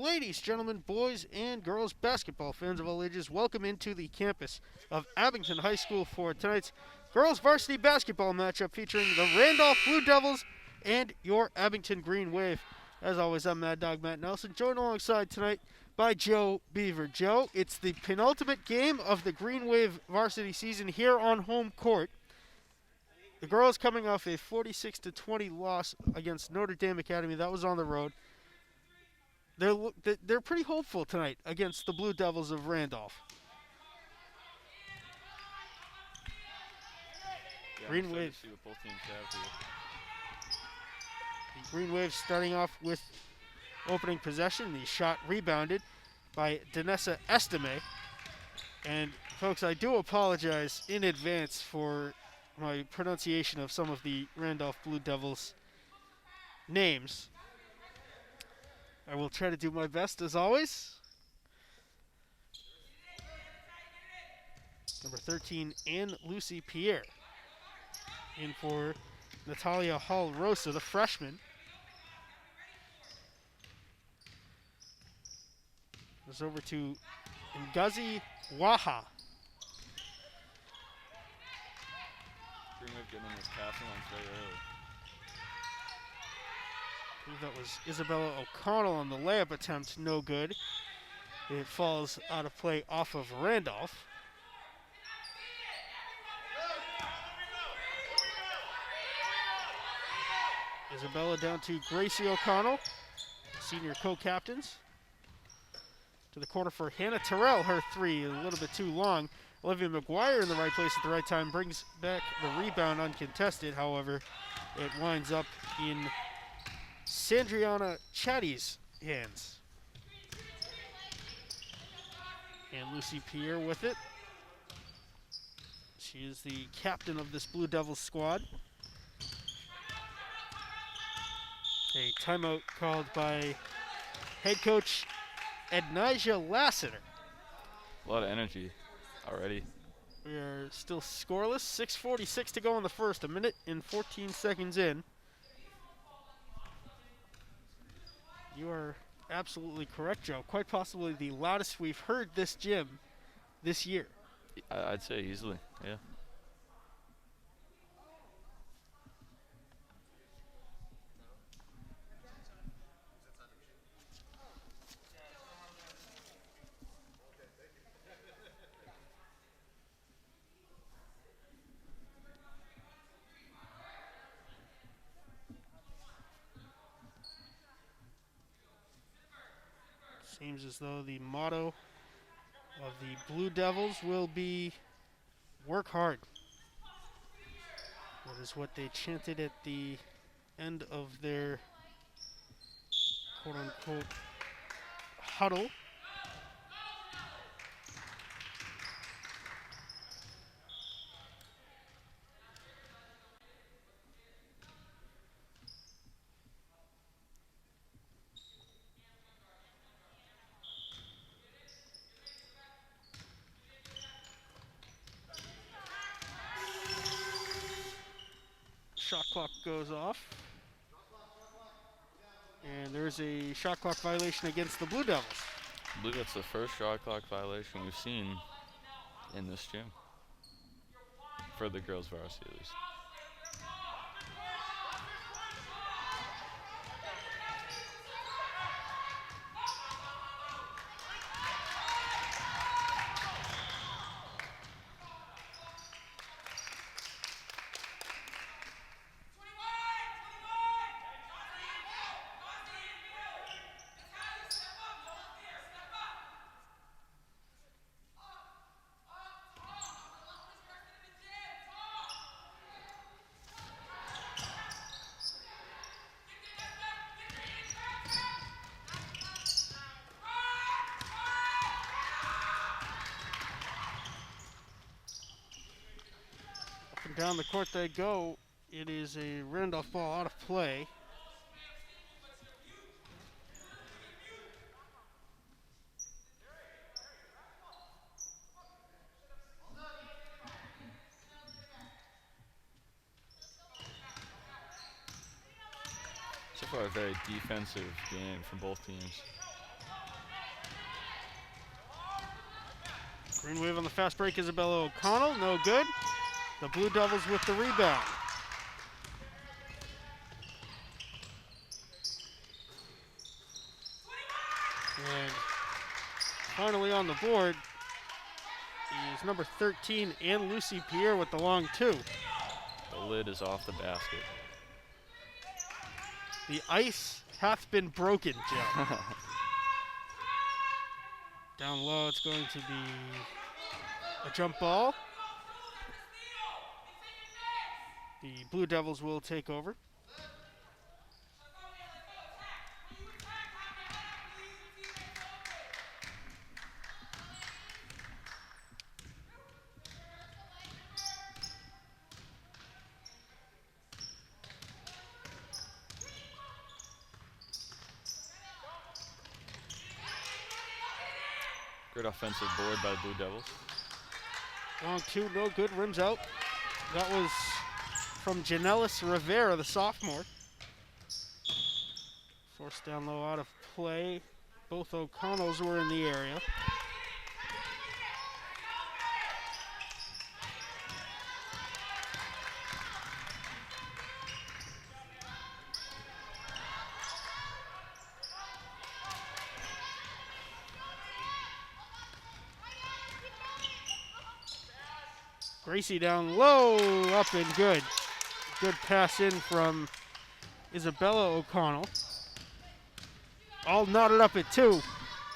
Ladies, gentlemen, boys, and girls, basketball fans of all ages, welcome into the campus of Abington High School for tonight's girls varsity basketball matchup featuring the Randolph Blue Devils and your Abington Green Wave. As always, I'm Mad Dog Matt Nelson, joined alongside tonight by Joe Beaver. Joe, it's the penultimate game of the Green Wave varsity season here on home court. The girls coming off a 46-20 loss against Notre Dame Academy. That was on the road. They're pretty hopeful tonight against the Blue Devils of Randolph. Yeah, Green Wave. See what both teams have here. The Green Wave starting off with opening possession. The shot rebounded by Danessa Estime. And folks, I do apologize in advance for my pronunciation of some of the Randolph Blue Devils names. I will try to do my best as always. Number 13, Ann Lucy Pierre. In for Natalia Hall Rosa, the freshman. Goes over to Ngazi Waha. Green Wave getting in this passing lines very early. I believe that was Isabella O'Connell on the layup attempt, no good. It falls out of play off of Randolph. Isabella down to Gracie O'Connell, senior co-captains. To the corner for Hannah Terrell, her three, a little bit too long. Olivia McGuire in the right place at the right time, brings back the rebound uncontested. However, it winds up in Sandriana Chatty's hands. And Lucy Pierre with it. She is the captain of this Blue Devils squad. A timeout called by head coach Ednija Lassiter. A lot of energy already. We are still scoreless. 6:46 to go in the first. A minute and 14 seconds in. You are absolutely correct, Joe. Quite possibly the loudest we've heard this gym this year. I'd say easily, yeah. Seems as though the motto of the Blue Devils will be work hard. That is what they chanted at the end of their quote-unquote huddle. Shot clock goes off. And there's a shot clock violation against the Blue Devils. I believe that's the first shot clock violation we've seen in this gym. For the girls varsity at least. Down the court they go. It is a Randolph ball out of play. So far, a very defensive game from both teams. Green wave on the fast break, Isabella O'Connell, no good. The Blue Devils with the rebound. And finally on the board is number 13, Ann Lucy Pierre with the long two. The lid is off the basket. The ice hath been broken, Joe. Down low, it's going to be a jump ball. The Blue Devils will take over. Great offensive board by the Blue Devils. Long two, no good, rims out. That was from Janelis Rivera, the sophomore. Forced down low, out of play. Both O'Connells were in the area. Gracie down low, up and good. Good pass in from Isabella O'Connell. All knotted up at 2.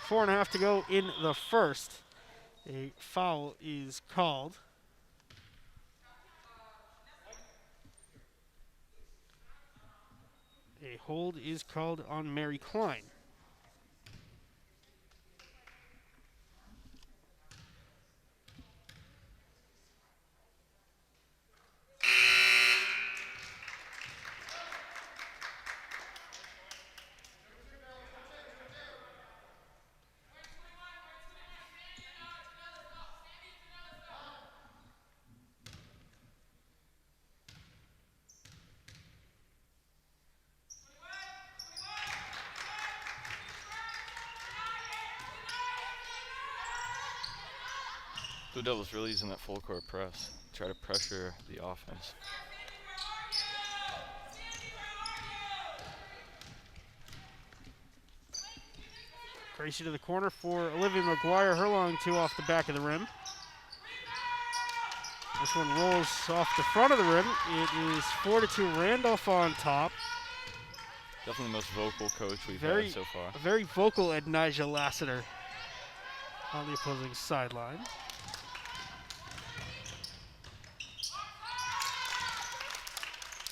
4.5 to go in the first. A foul is called. A hold is called on Mary Klein. Blue Devils really using that full court press. Try to pressure the offense. Gracie to the corner for Olivia McGuire. Her long two off the back of the rim. This one rolls off the front of the rim. It is 4-2 Randolph on top. Definitely the most vocal coach we've had so far. A very vocal Ednija Lassiter on the opposing sideline.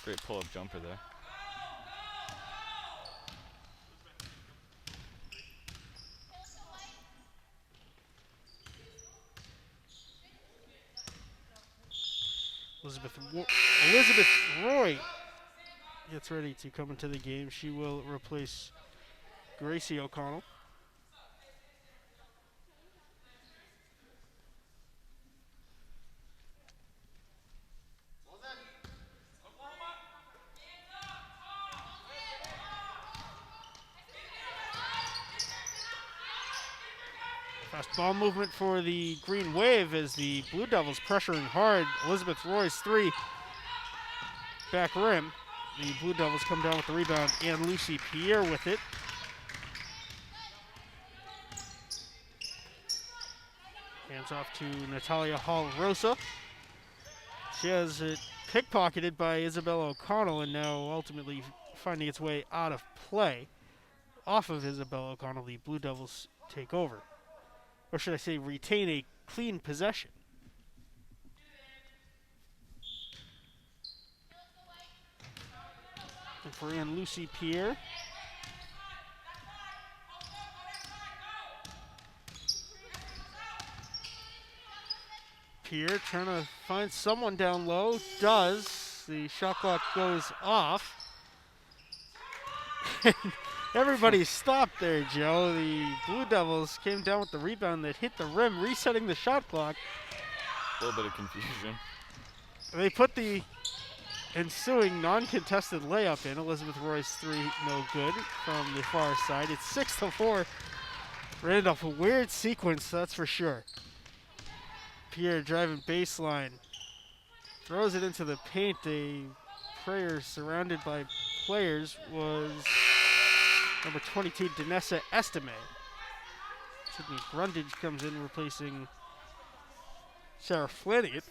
Great pull-up jumper there. Elizabeth Roy gets ready to come into the game. She will replace Gracie O'Connell. Fast ball movement for the Green Wave as the Blue Devils pressuring hard. Elizabeth Roy's three. Back rim. The Blue Devils come down with the rebound and Lucy Pierre with it. Hands off to Natalia Hall-Rosa. She has it pickpocketed by Isabella O'Connell and now ultimately finding its way out of play. Off of Isabella O'Connell, the Blue Devils take over. Or should I say retain a clean possession. And for Ann Lucy Pierre. Pierre trying to find someone down low. Does. The shot clock goes off. Everybody stopped there, Joe. The Blue Devils came down with the rebound that hit the rim, resetting the shot clock. A little bit of confusion. They put the ensuing non-contested layup in. Elizabeth Roy's three, no good from the far side. It's 6-4. Randolph, a weird sequence, that's for sure. Pierre driving baseline. Throws it into the paint. A player surrounded by players was number 22, Danessa Estime. Sydney Brundage comes in replacing Sarah Flanagan.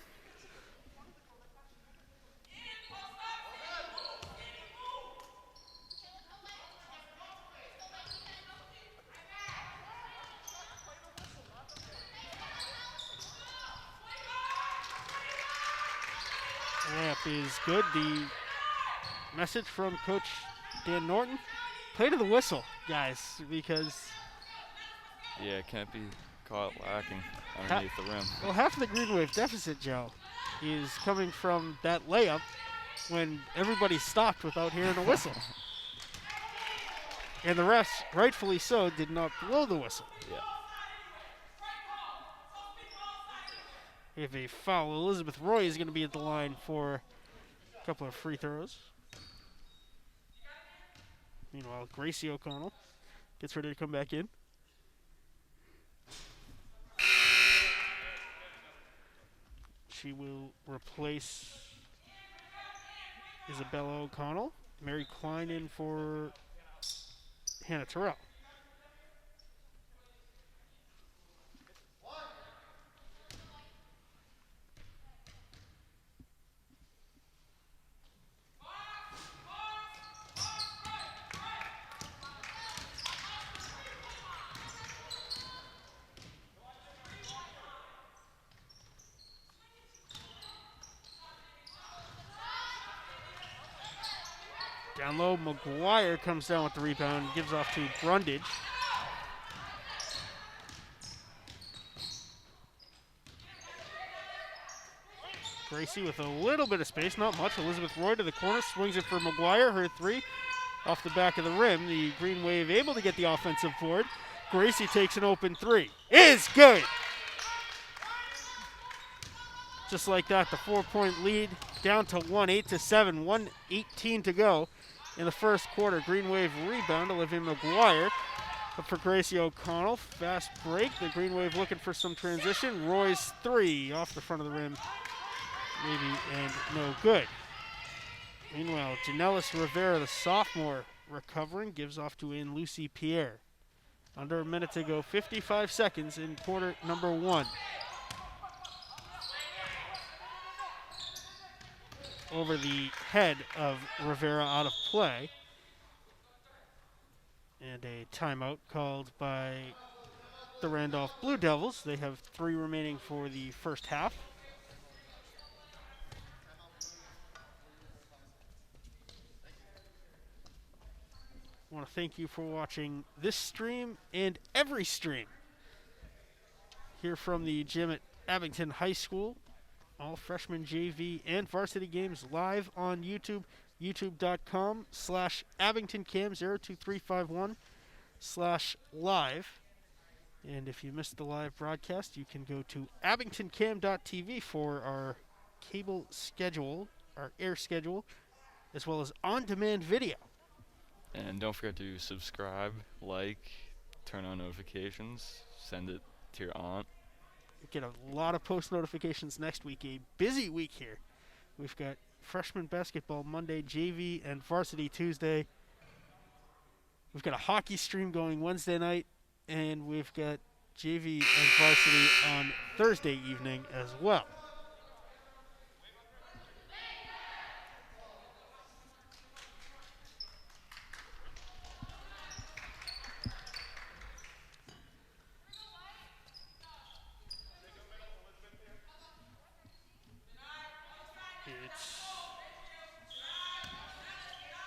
Layup is good. The message from Coach Dan Norton, play to the whistle, guys, because Yeah, it can't be caught lacking underneath the rim. well, half of the Green Wave deficit, Joe, is coming from that layup when everybody stopped without hearing a whistle. And the refs, rightfully so, did not blow the whistle. Yeah. We have a foul. Elizabeth Roy is going to be at the line for a couple of free throws. Meanwhile, Gracie O'Connell gets ready to come back in. She will replace Isabella O'Connell. Mary Klein in for Hannah Terrell. Down low, McGuire comes down with the rebound, gives off to Brundage. Gracie with a little bit of space, not much. Elizabeth Roy to the corner, swings it for McGuire, her three off the back of the rim. The Green Wave able to get the offensive board. Gracie takes an open three. Is good! Just like that, the 4-point lead down to 8-7, 1:18 to go in the first quarter. Green Wave rebound, Olivia McGuire up for Gracie O'Connell. Fast break, the Green Wave looking for some transition. Roy's three off the front of the rim, maybe, and no good. Meanwhile, Janelis Rivera, the sophomore, recovering, gives off to Ann Lucy Pierre. Under a minute to go, 55 seconds in quarter number one. Over the head of Rivera out of play. And a timeout called by the Randolph Blue Devils. They have 3 remaining for the first half. I want to thank you for watching this stream and every stream here from the gym at Abington High School. All freshman, JV, and varsity games live on YouTube, youtube.com/AbingtonCam02351/live. And if you missed the live broadcast, you can go to abingtoncam.tv for our cable schedule, our air schedule, as well as on-demand video. And don't forget to subscribe, like, turn on notifications, send it to your aunt. Get a lot of post notifications next week. A busy week here. We've got freshman basketball Monday, JV, and varsity Tuesday. We've got a hockey stream going Wednesday night, and we've got JV and varsity on Thursday evening as well.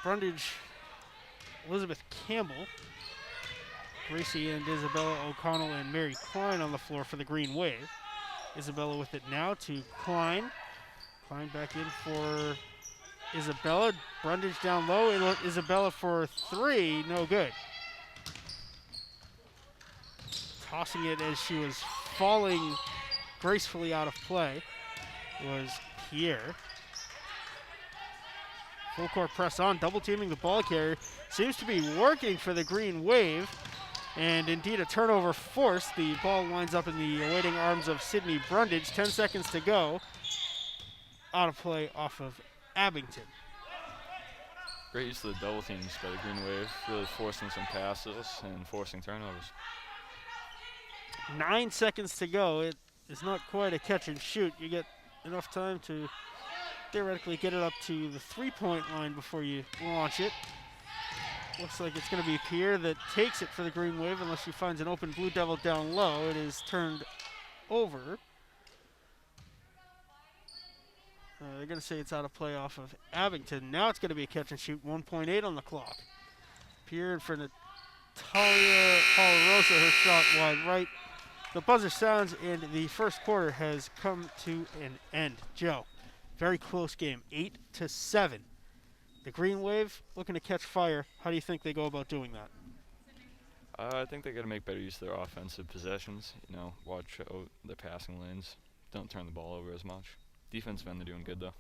Brundage, Elizabeth Campbell, Gracie and Isabella O'Connell and Mary Klein on the floor for the Green Wave. Isabella with it now to Klein. Klein back in for Isabella. Brundage down low. Isabella for three. No good. Tossing it as she was falling gracefully out of play was Pierre. Full court press on, double teaming the ball carrier. Seems to be working for the Green Wave. And indeed, a turnover forced. The ball winds up in the awaiting arms of Sydney Brundage. 10 seconds to go. Out of play off of Abington. Great use of the double teams by the Green Wave, really forcing some passes and forcing turnovers. 9 seconds to go. It is not quite a catch and shoot. You get enough time to theoretically get it up to the three-point line before you launch it. Looks like it's going to be Pierre that takes it for the Green Wave unless he finds an open Blue Devil down low. It is turned over. They're going to say it's out of play off of Abington. Now it's going to be a catch and shoot. 1.8 on the clock. Pierre in for Natalia Palarosa, her shot wide right. The buzzer sounds and the first quarter has come to an end. Joe, very close game, 8-7. The Green Wave looking to catch fire. How do you think they go about doing that? I think they got to make better use of their offensive possessions. You know, watch out the passing lanes. Don't turn the ball over as much. Defensive end, they're doing good though.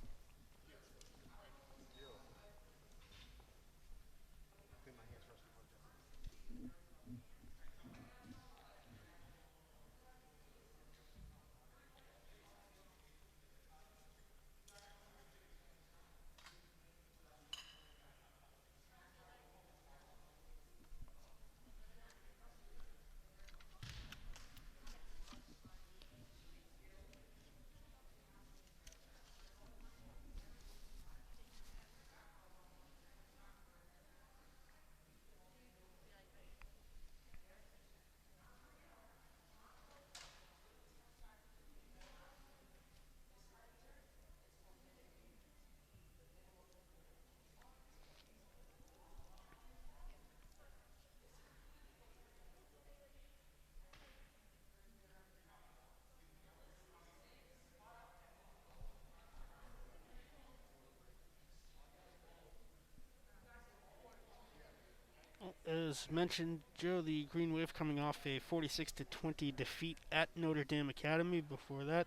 As mentioned, Joe, the Green Wave coming off a 46-20 defeat at Notre Dame Academy. Before that,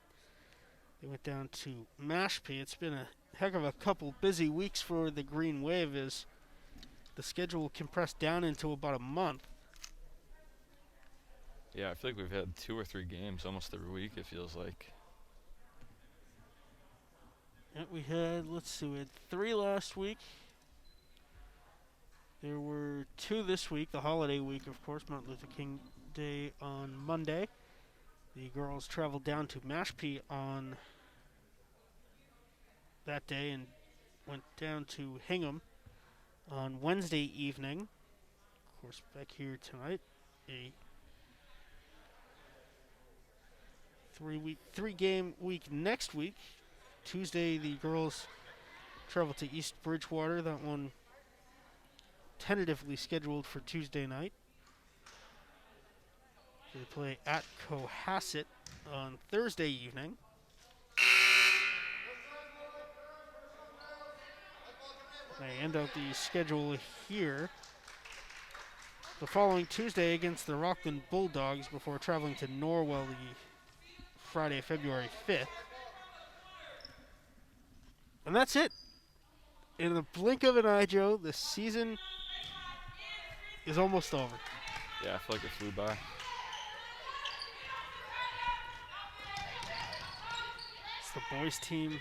they went down to Mashpee. It's been a heck of a couple busy weeks for the Green Wave as the schedule compressed down into about a month. Yeah, I feel like we've had 2 or 3 games almost every week, it feels like. Yeah, we had 3 last week. There were 2 this week, the holiday week, of course, Martin Luther King Day on Monday. The girls traveled down to Mashpee on that day and went down to Hingham on Wednesday evening. Of course, back here tonight, a 3-game week next week. Tuesday, the girls travel to East Bridgewater. That one tentatively scheduled for Tuesday night. They play at Cohasset on Thursday evening. They end out the schedule here. The following Tuesday against the Rockland Bulldogs before traveling to Norwell the Friday, February 5th. And that's it. In the blink of an eye, Joe, the season is almost over. Yeah, I feel like it flew by. It's the boys team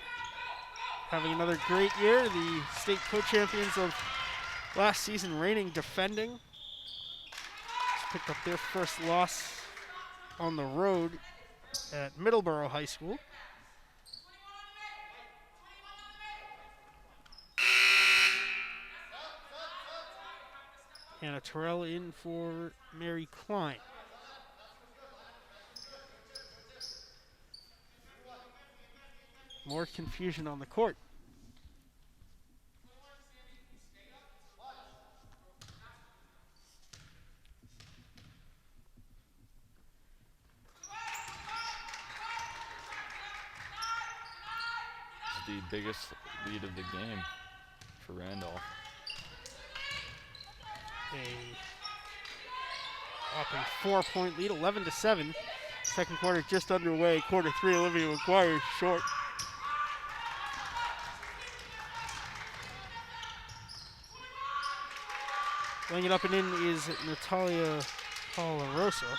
having another great year. The state co-champions of last season, reigning defending. Just picked up their first loss on the road at Middleborough High School. Hannah Terrell in for Mary Klein. More confusion on the court. It's the biggest lead of the game for Randolph. A whopping 4-point lead, 11-7. Second quarter just underway. Quarter 3, Olivia McGuire short. Laying it up and in is Natalia Polarosa.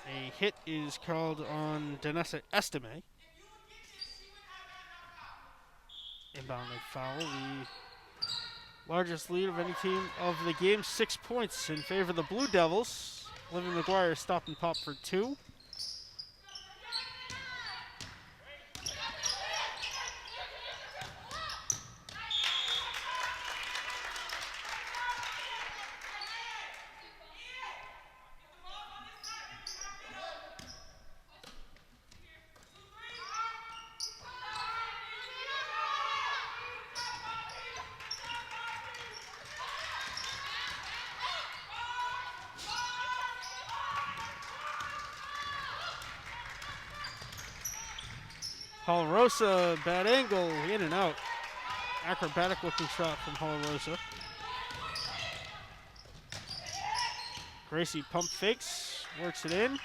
A hit is called on Danessa Estime. Inbounding foul. The largest lead of any team of the game, 6 points in favor of the Blue Devils. Livy McGuire stop and pop for 2. Polarosa, bad angle, in and out. Acrobatic looking shot from Polarosa. Gracie pump fakes, works it in.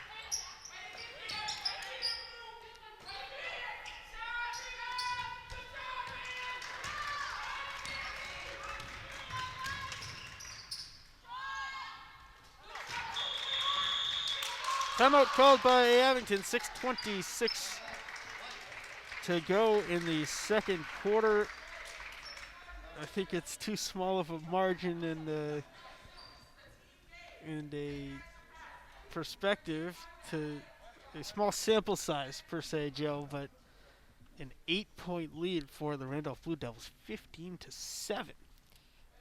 Timeout called by Abington, 6:26 to go in the second quarter. I think it's too small of a margin and a perspective to a small sample size per se, Joe, but an 8-point lead for the Randolph Blue Devils, 15-7.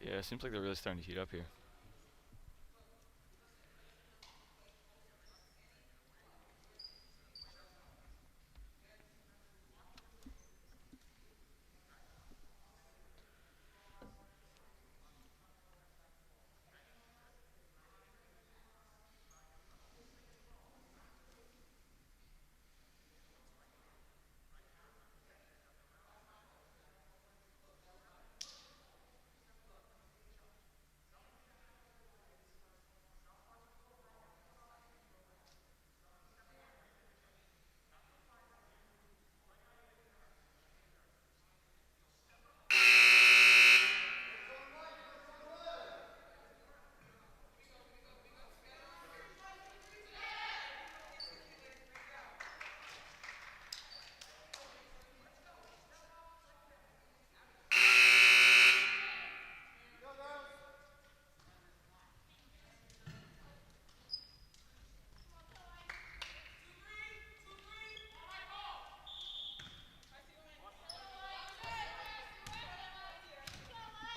Yeah, it seems like they're really starting to heat up here.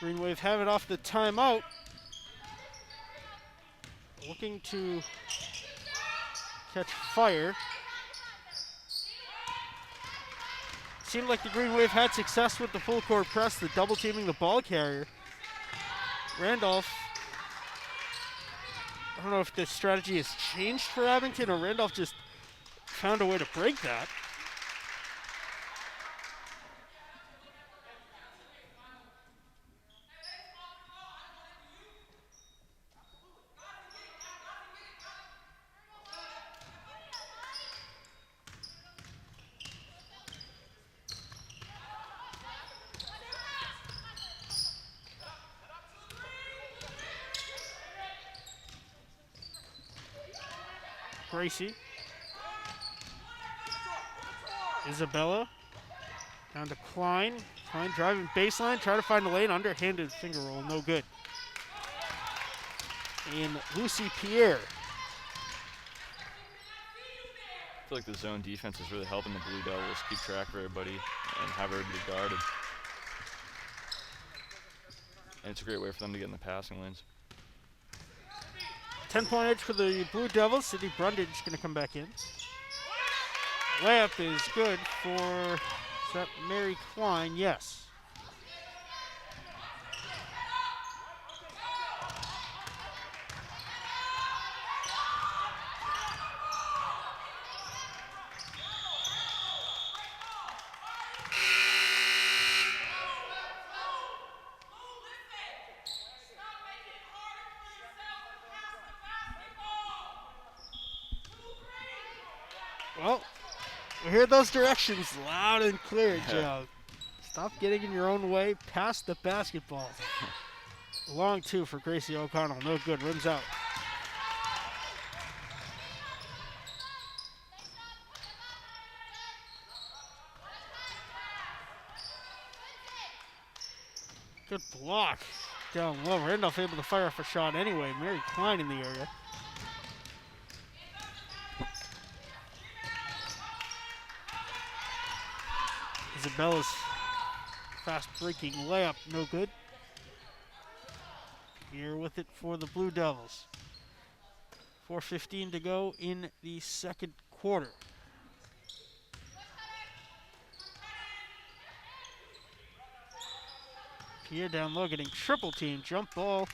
Green Wave have it off the timeout. Looking to catch fire. Seemed like the Green Wave had success with the full court press, the double teaming the ball carrier. Randolph, I don't know if the strategy has changed for Abington or Randolph just found a way to break that. Gracie. Isabella. Down to Klein. Klein driving baseline, trying to find the lane. Underhanded finger roll, no good. And Lucy Pierre. I feel like the zone defense is really helping the Blue Devils keep track of everybody and have everybody guarded. And it's a great way for them to get in the passing lanes. 10-point edge for the Blue Devils. Sydney Brundage going to come back in. Layup is good for, is that Mary Klein? Yes. Well, we hear those directions loud and clear, Joe. Stop getting in your own way. Pass the basketball. Long two for Gracie O'Connell. No good. Rims out. Good block. Down low. Randolph able to fire off a shot anyway. Mary Klein in the area. Isabella's fast breaking layup. No good. Here with it for the Blue Devils. 4:15 to go in the second quarter. Pierre down low getting triple team. Jump ball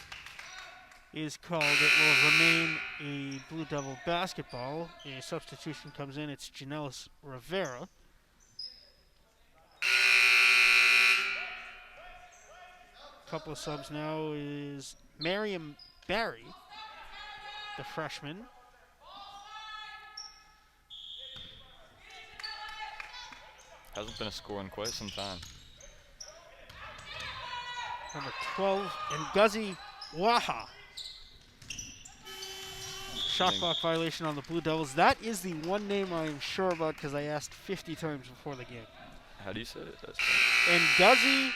is called. It will remain a Blue Devil basketball. A substitution comes in. It's Janelis Rivera. Couple of subs now is Mariam Barry, the freshman. Hasn't been a score in quite some time. Number 12, and Guzzy Waha. Shot clock violation on the Blue Devils. That is the one name I am sure about because I asked 50 times before the game. How do you say it? That's And Guzzy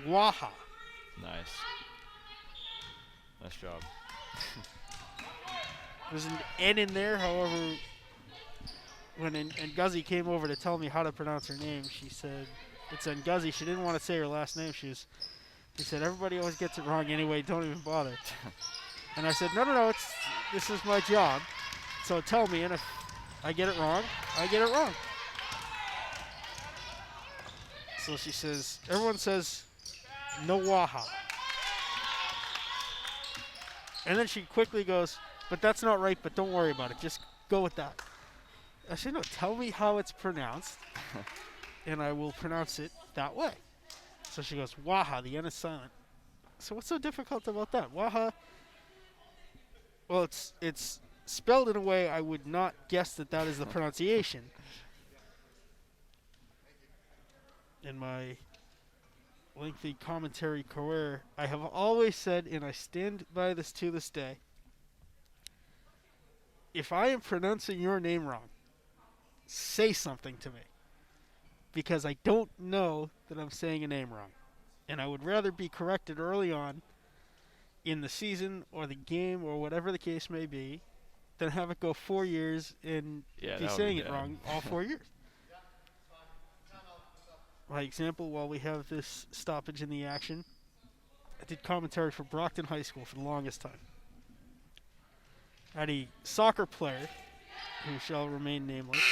Waha. nice. Nice job. There's an N in there, however, when Guzzy came over to tell me how to pronounce her name, she said, it's Nguzzy. She didn't want to say her last name. She said, everybody always gets it wrong anyway, don't even bother. And I said, no, this is my job. So tell me, and if I get it wrong, I get it wrong. So she says, everyone says, no Waha. And then she quickly goes, but that's not right, but don't worry about it. Just go with that. I said, no, tell me how it's pronounced, and I will pronounce it that way. So she goes, Waha, the N is silent. So what's so difficult about that? Waha, well, it's spelled in a way I would not guess that is the pronunciation. In my lengthy commentary career, I have always said, and I stand by this to this day, if I am pronouncing your name wrong, say something to me. Because I don't know that I'm saying a name wrong. And I would rather be corrected early on in the season or the game or whatever the case may be than have it go 4 years and be saying it wrong all 4 years. My example, while we have this stoppage in the action, I did commentary for Brockton High School for the longest time. I had a soccer player, who shall remain nameless,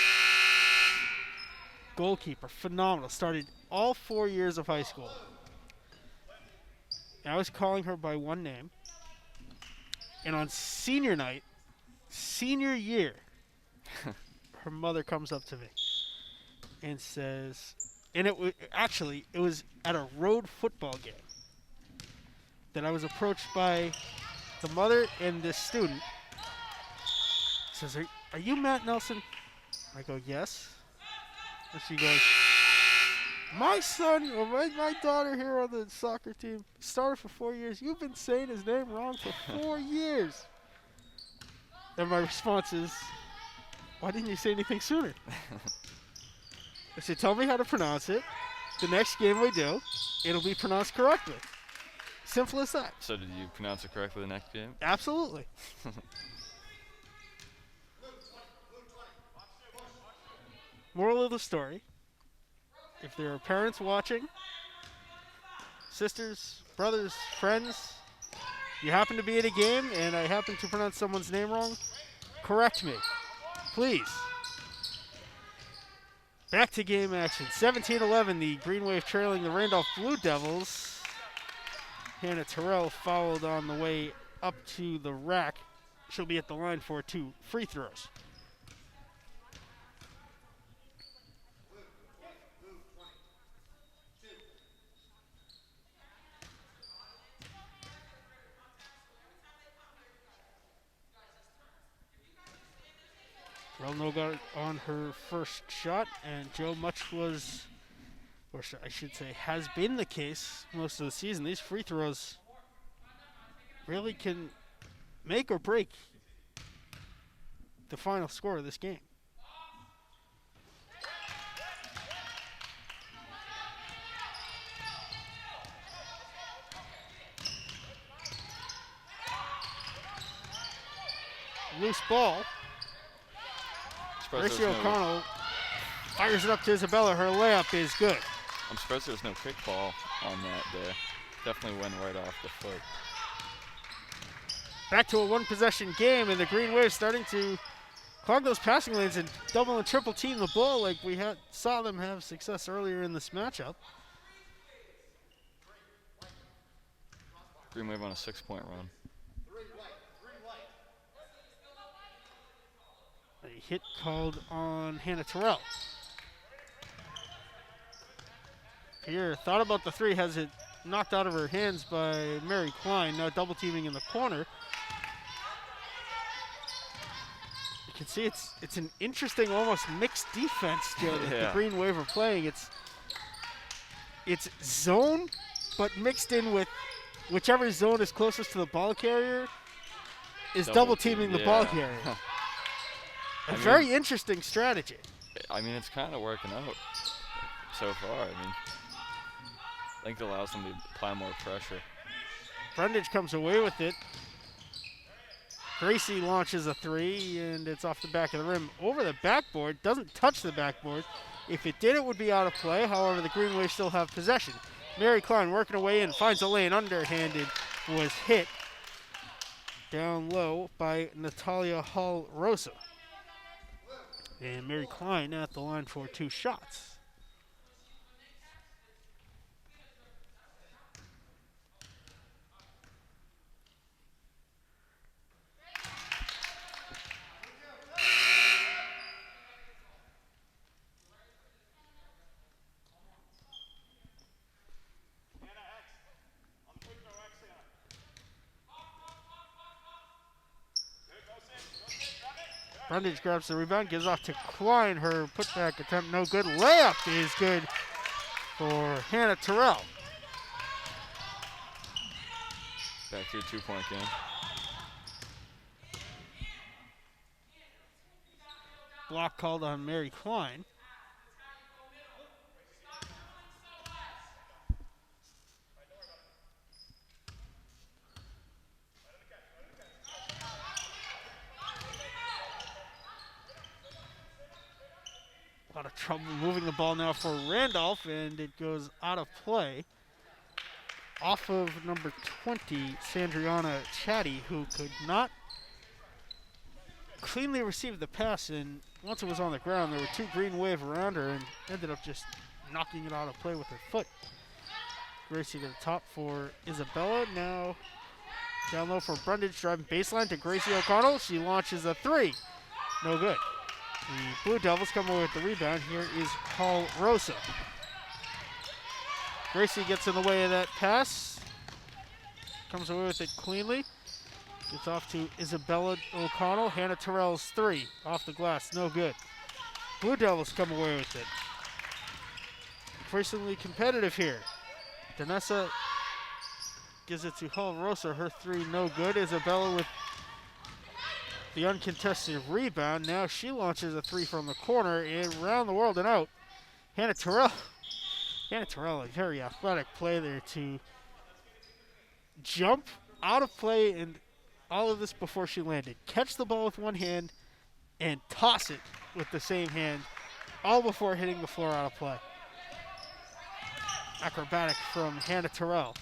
goalkeeper, phenomenal, started all 4 years of high school. And I was calling her by one name, and on senior night, senior year, her mother comes up to me and says, and it was at a road football game that I was approached by the mother and this student. Says, are you Matt Nelson? I go, yes. And she goes, my son or my daughter here on the soccer team started for 4 years. You've been saying his name wrong for 4 years. And my response is, why didn't you say anything sooner? I said, tell me how to pronounce it. The next game we do, it'll be pronounced correctly. Simple as that. So did you pronounce it correctly the next game? Absolutely. Moral of the story, if there are parents watching, sisters, brothers, friends, you happen to be at a game and I happen to pronounce someone's name wrong, correct me, please. Back to game action. 17-11, the Green Wave trailing the Randolph Blue Devils. Hannah Terrell fouled on the way up to the rack. She'll be at the line for 2 free throws. Terrell no got on her first shot, and Joe Much was or I should say has been the case most of the season. These free throws really can make or break the final score of this game. Loose ball. Gracie O'Connell fires it up to Isabella. Her layup is good. I'm surprised there was no kickball on that there. Definitely went right off the foot. Back to a one-possession game, and the Green Wave starting to clog those passing lanes and double and triple team the ball like we saw them have success earlier in this matchup. Green Wave on a 6-point run. A hit called on Hannah Terrell. Pierre thought about the three, has it knocked out of her hands by Mary Klein, now double teaming in the corner. You can see it's an interesting, almost mixed defense still that the Green Wave are playing. It's zone, but mixed in with whichever zone is closest to the ball carrier is double teaming the ball carrier. A very interesting strategy. I mean, it's kind of working out so far. I think it allows them to apply more pressure. Brundage comes away with it. Gracie launches a three, and it's off the back of the rim. Over the backboard, doesn't touch the backboard. If it did, it would be out of play. However, the Green Wave still have possession. Mary Klein working her way in, finds a lane, underhanded, was hit down low by Natalia Hall-Rosa. And Mary Klein at the line for 2 shots. Brundage grabs the rebound, gives off to Klein. Her putback attempt no good. Layup is good for Hannah Terrell. Back to a 2-point game. Block called on Mary Klein. A lot of trouble moving the ball now for Randolph, and it goes out of play. Off of number 20, Sandriana Chatty, who could not cleanly receive the pass, and once it was on the ground, there were 2 Green Wave around her and ended up just knocking it out of play with her foot. Gracie to the top for Isabella. Now down low for Brundage, driving baseline to Gracie O'Connell. She launches a 3. No good. The Blue Devils come away with the rebound. Here is Hall-Rosa. Gracie gets in the way of that pass. Comes away with it cleanly. Gets off to Isabella O'Connell. Hannah Terrell's 3. Off the glass. No good. Blue Devils come away with it. Increasingly competitive here. Danessa gives it to Hall-Rosa. Her 3 no good. Isabella with the uncontested rebound. Now she launches a 3 from the corner and around the world and out. Hannah Terrell, a very athletic play there to jump out of play, and all of this before she landed. Catch the ball with one hand and toss it with the same hand, all before hitting the floor out of play. Acrobatic from Hannah Terrell.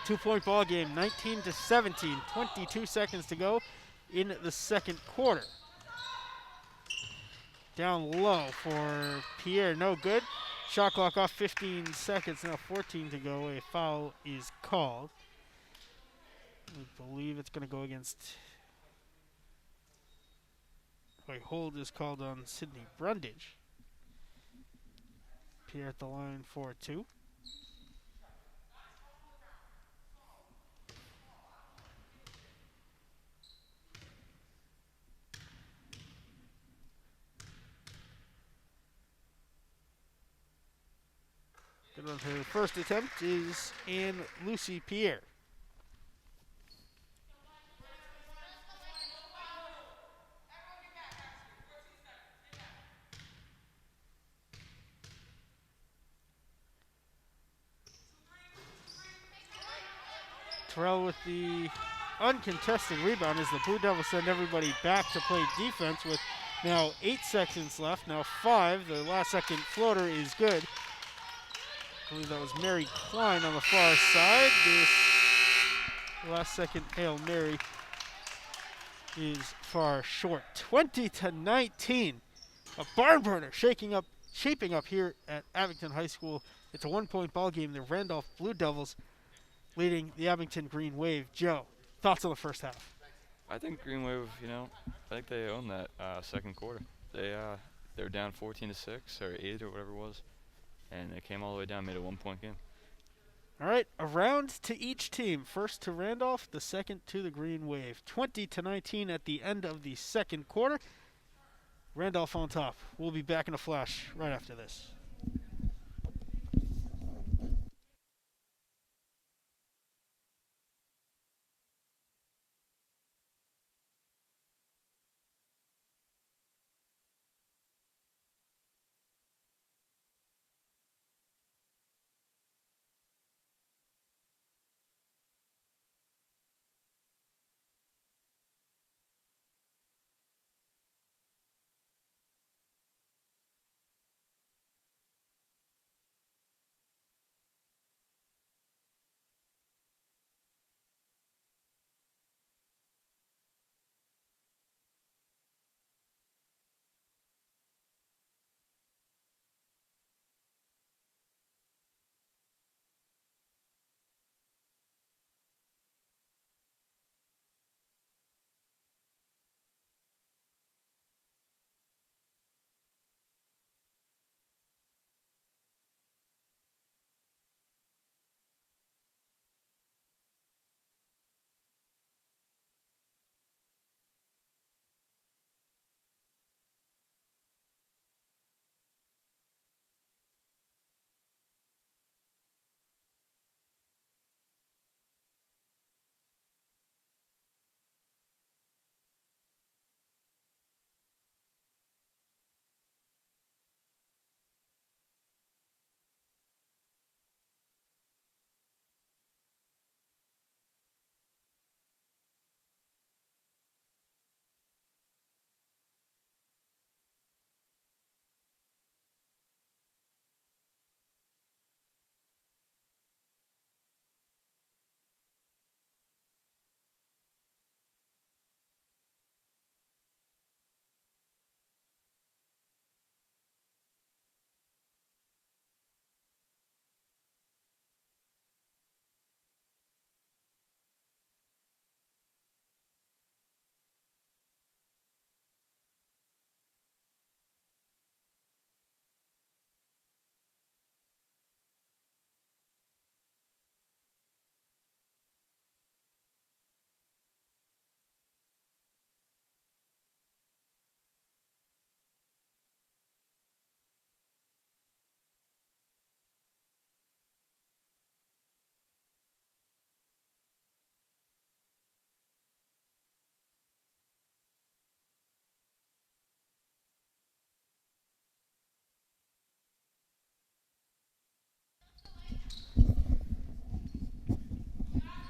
2-point ball game, 19-17, 22 seconds to go in the second quarter. Down low for Pierre, no good. Shot clock off, 15 seconds, now 14 to go. A foul is called. I believe it's going to go against... A hold is called on Sydney Brundage. Pierre at the line for 2. On her first attempt is Anne Lucy Pierre. Terrell with the uncontested rebound as the Blue Devils send everybody back to play defense with now 8 seconds left. Now 5. The last second floater is good. I believe that was Mary Klein on the far side. This last second Hail Mary is far short. 20-19. A barn burner shaping up here at Abington High School. It's a 1-point ball game. The Randolph Blue Devils leading the Abington Green Wave. Joe, thoughts on the first half? I think Green Wave, I think they own that second quarter. They were down 14-6 or 8 or whatever it was, and they came all the way down, made a 1-point game. All right, a round to each team. First to Randolph, the second to the Green Wave. 20-19 at the end of the second quarter. Randolph on top. We'll be back in a flash right after this.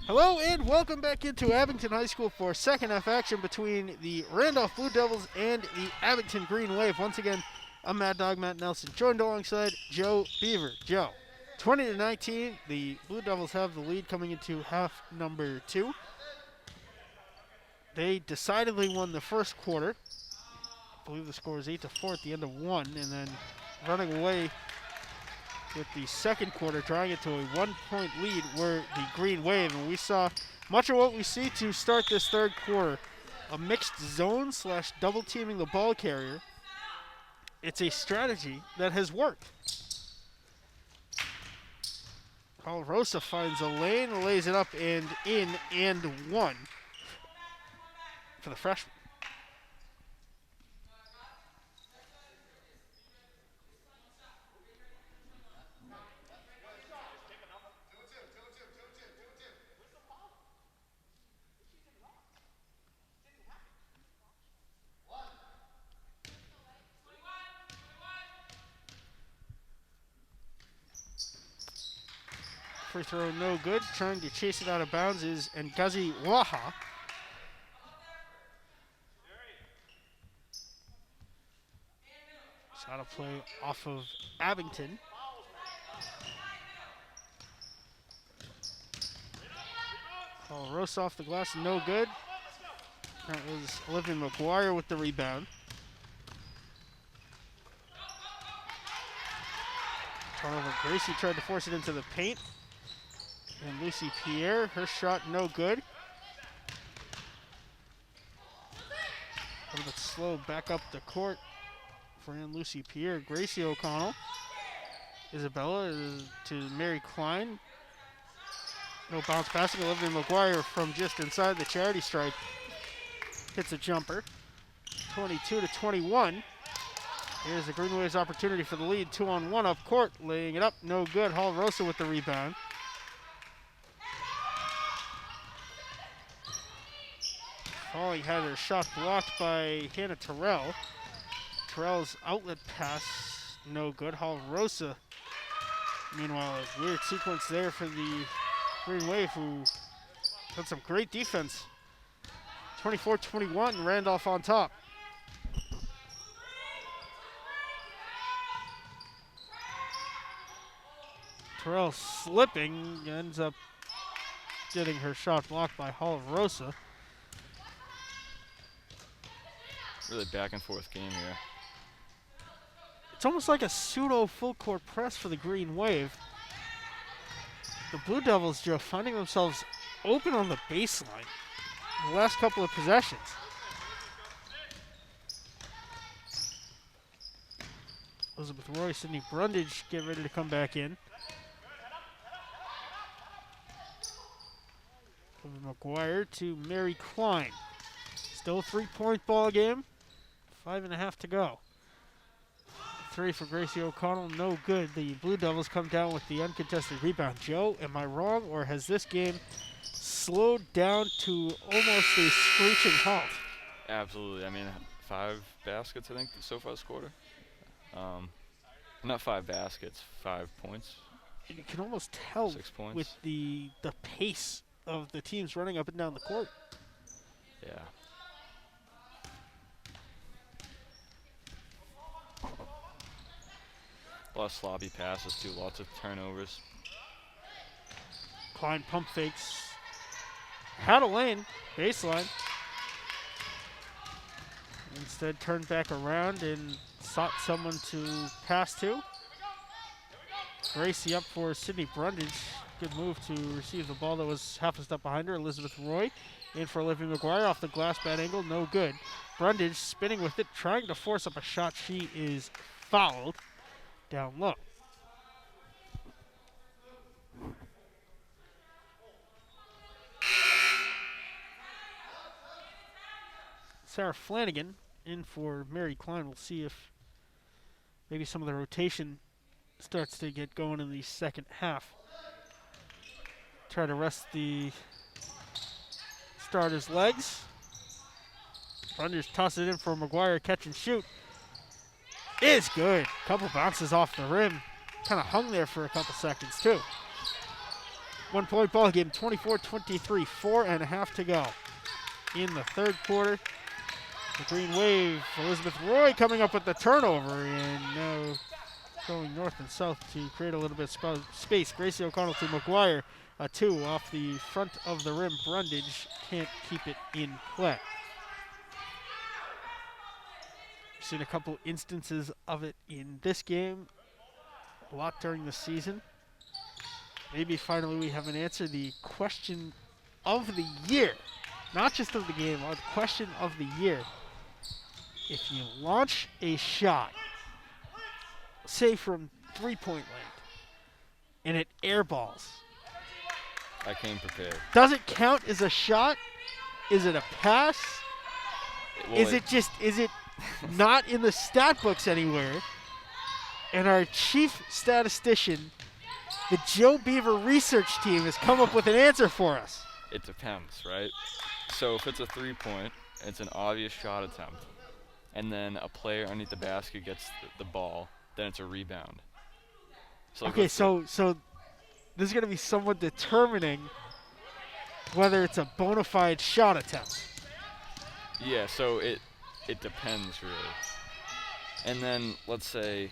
Hello and welcome back into Abington High School for second half action between the Randolph Blue Devils and the Abington Green Wave. Once again, I'm Mad Dog Matt Nelson, joined alongside Joe Beaver. Joe, 20-19, the Blue Devils have the lead coming into half number 2. They decidedly won the first quarter. I believe the score is 8-4 at the end of 1, and then running away with the second quarter, drawing it to a 1-point lead were the Green Wave. And we saw much of what we see to start this third quarter. A mixed zone / double teaming the ball carrier. It's a strategy that has worked. Rosa finds a lane, lays it up and in and one for the freshman. Free throw no good. Trying to chase it out of bounds is Ngazi Waha. Shot a play off of Abington. Ross off the glass, no good. That was Olivia McGuire with the rebound. Turnover. Gracie tried to force it into the paint. And Lucy Pierre, her shot no good. A little bit slow back up the court for Lucy Pierre. Gracie O'Connell. Isabella to Mary Klein. No bounce passing. Olivia McGuire from just inside the charity stripe hits a jumper. 22-21. Here's the Green Waves' opportunity for the lead. 2-on-1 up court. Laying it up. No good. Hall Rosa with the rebound. Foley had her shot blocked by Hannah Terrell. Terrell's outlet pass, no good. Hall Rosa. Meanwhile, a weird sequence there for the Green Wave, who had some great defense. 24-21, Randolph on top. Terrell slipping, ends up getting her shot blocked by Hall Rosa. Really back and forth game here. It's almost like a pseudo full court press for the Green Wave. The Blue Devils, Joe, finding themselves open on the baseline in the last couple of possessions. Elizabeth Roy, Sydney Brundage get ready to come back in. McGuire to Mary Klein. Still a 3-point ball game. 5.5 to go. 3 for Gracie O'Connell, no good. The Blue Devils come down with the uncontested rebound. Joe, am I wrong, or has this game slowed down to almost a screeching halt? Absolutely. I mean, 5 baskets, I think, so far this quarter. Not 5 baskets, 5 points. And you can almost tell 6 points. with the pace of the teams running up and down the court. Yeah. A lot of sloppy passes too, lots of turnovers. Klein pump fakes. Had a lane, baseline. Instead turned back around and sought someone to pass to. Gracie up for Sydney Brundage. Good move to receive the ball that was half a step behind her. Elizabeth Roy in for Olivia McGuire off the glass, bad angle, no good. Brundage spinning with it, trying to force up a shot. She is fouled down low. Sarah Flanagan in for Mary Klein. We'll see if maybe some of the rotation starts to get going in the second half. Try to rest the starters' legs. Brundage toss it in for McGuire, catch and shoot. Is good. Couple bounces off the rim. Kind of hung there for a couple seconds too. 1-point ball game, 24-23, 4.5 to go. In the third quarter, the Green Wave, Elizabeth Roy coming up with the turnover, and now going north and south to create a little bit of space. Gracie O'Connell to McGuire, a 2 off the front of the rim. Brundage can't keep it in play. Seen a couple instances of it in this game, a lot during the season. Maybe finally we have an answer. The question of the year, not just of the game, but the question of the year. If you launch a shot, say from 3-point range, and it airballs, I came prepared. does it count as a shot? Is it a pass? Well, Is it not in the stat books anywhere? And our chief statistician, the Joe Beaver research team, has come up with an answer for us. It depends, right? So if it's a 3-point, it's an obvious shot attempt, and then a player underneath the basket gets the ball, then it's a rebound. So Okay, so This is going to be someone determining whether it's a bona fide shot attempt. Yeah, so it depends really. And then let's say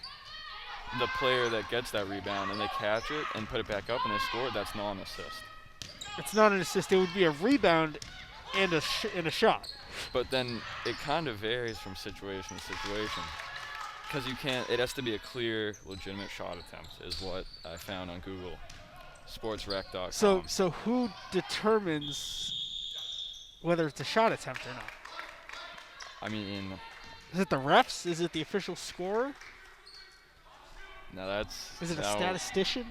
the player that gets that rebound and they catch it and put it back up and they score, that's non-assist. It's not an assist. It would be a rebound and a shot. But then it kind of varies from situation to situation. Because you can't, it has to be a clear, legitimate shot attempt, is what I found on Google. Sportsrec.com. So who determines whether it's a shot attempt or not? I mean, Is it the refs? Is it the official scorer? now that's. Is it a now, statistician?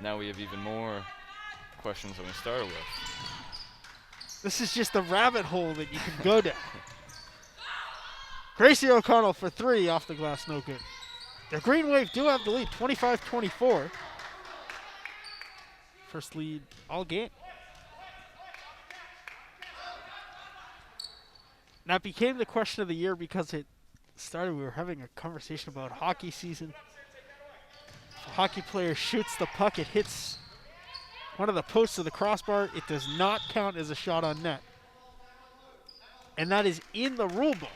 Now we have even more questions than we started with. This is just the rabbit hole that you can go down. Gracie O'Connell for 3 off the glass, no good. The Green Wave do have the lead, 25-24. First lead all game. That became the question of the year because it started, we were having a conversation about hockey season. If a hockey player shoots the puck, it hits one of the posts of the crossbar. It does not count as a shot on net. And that is in the rule book,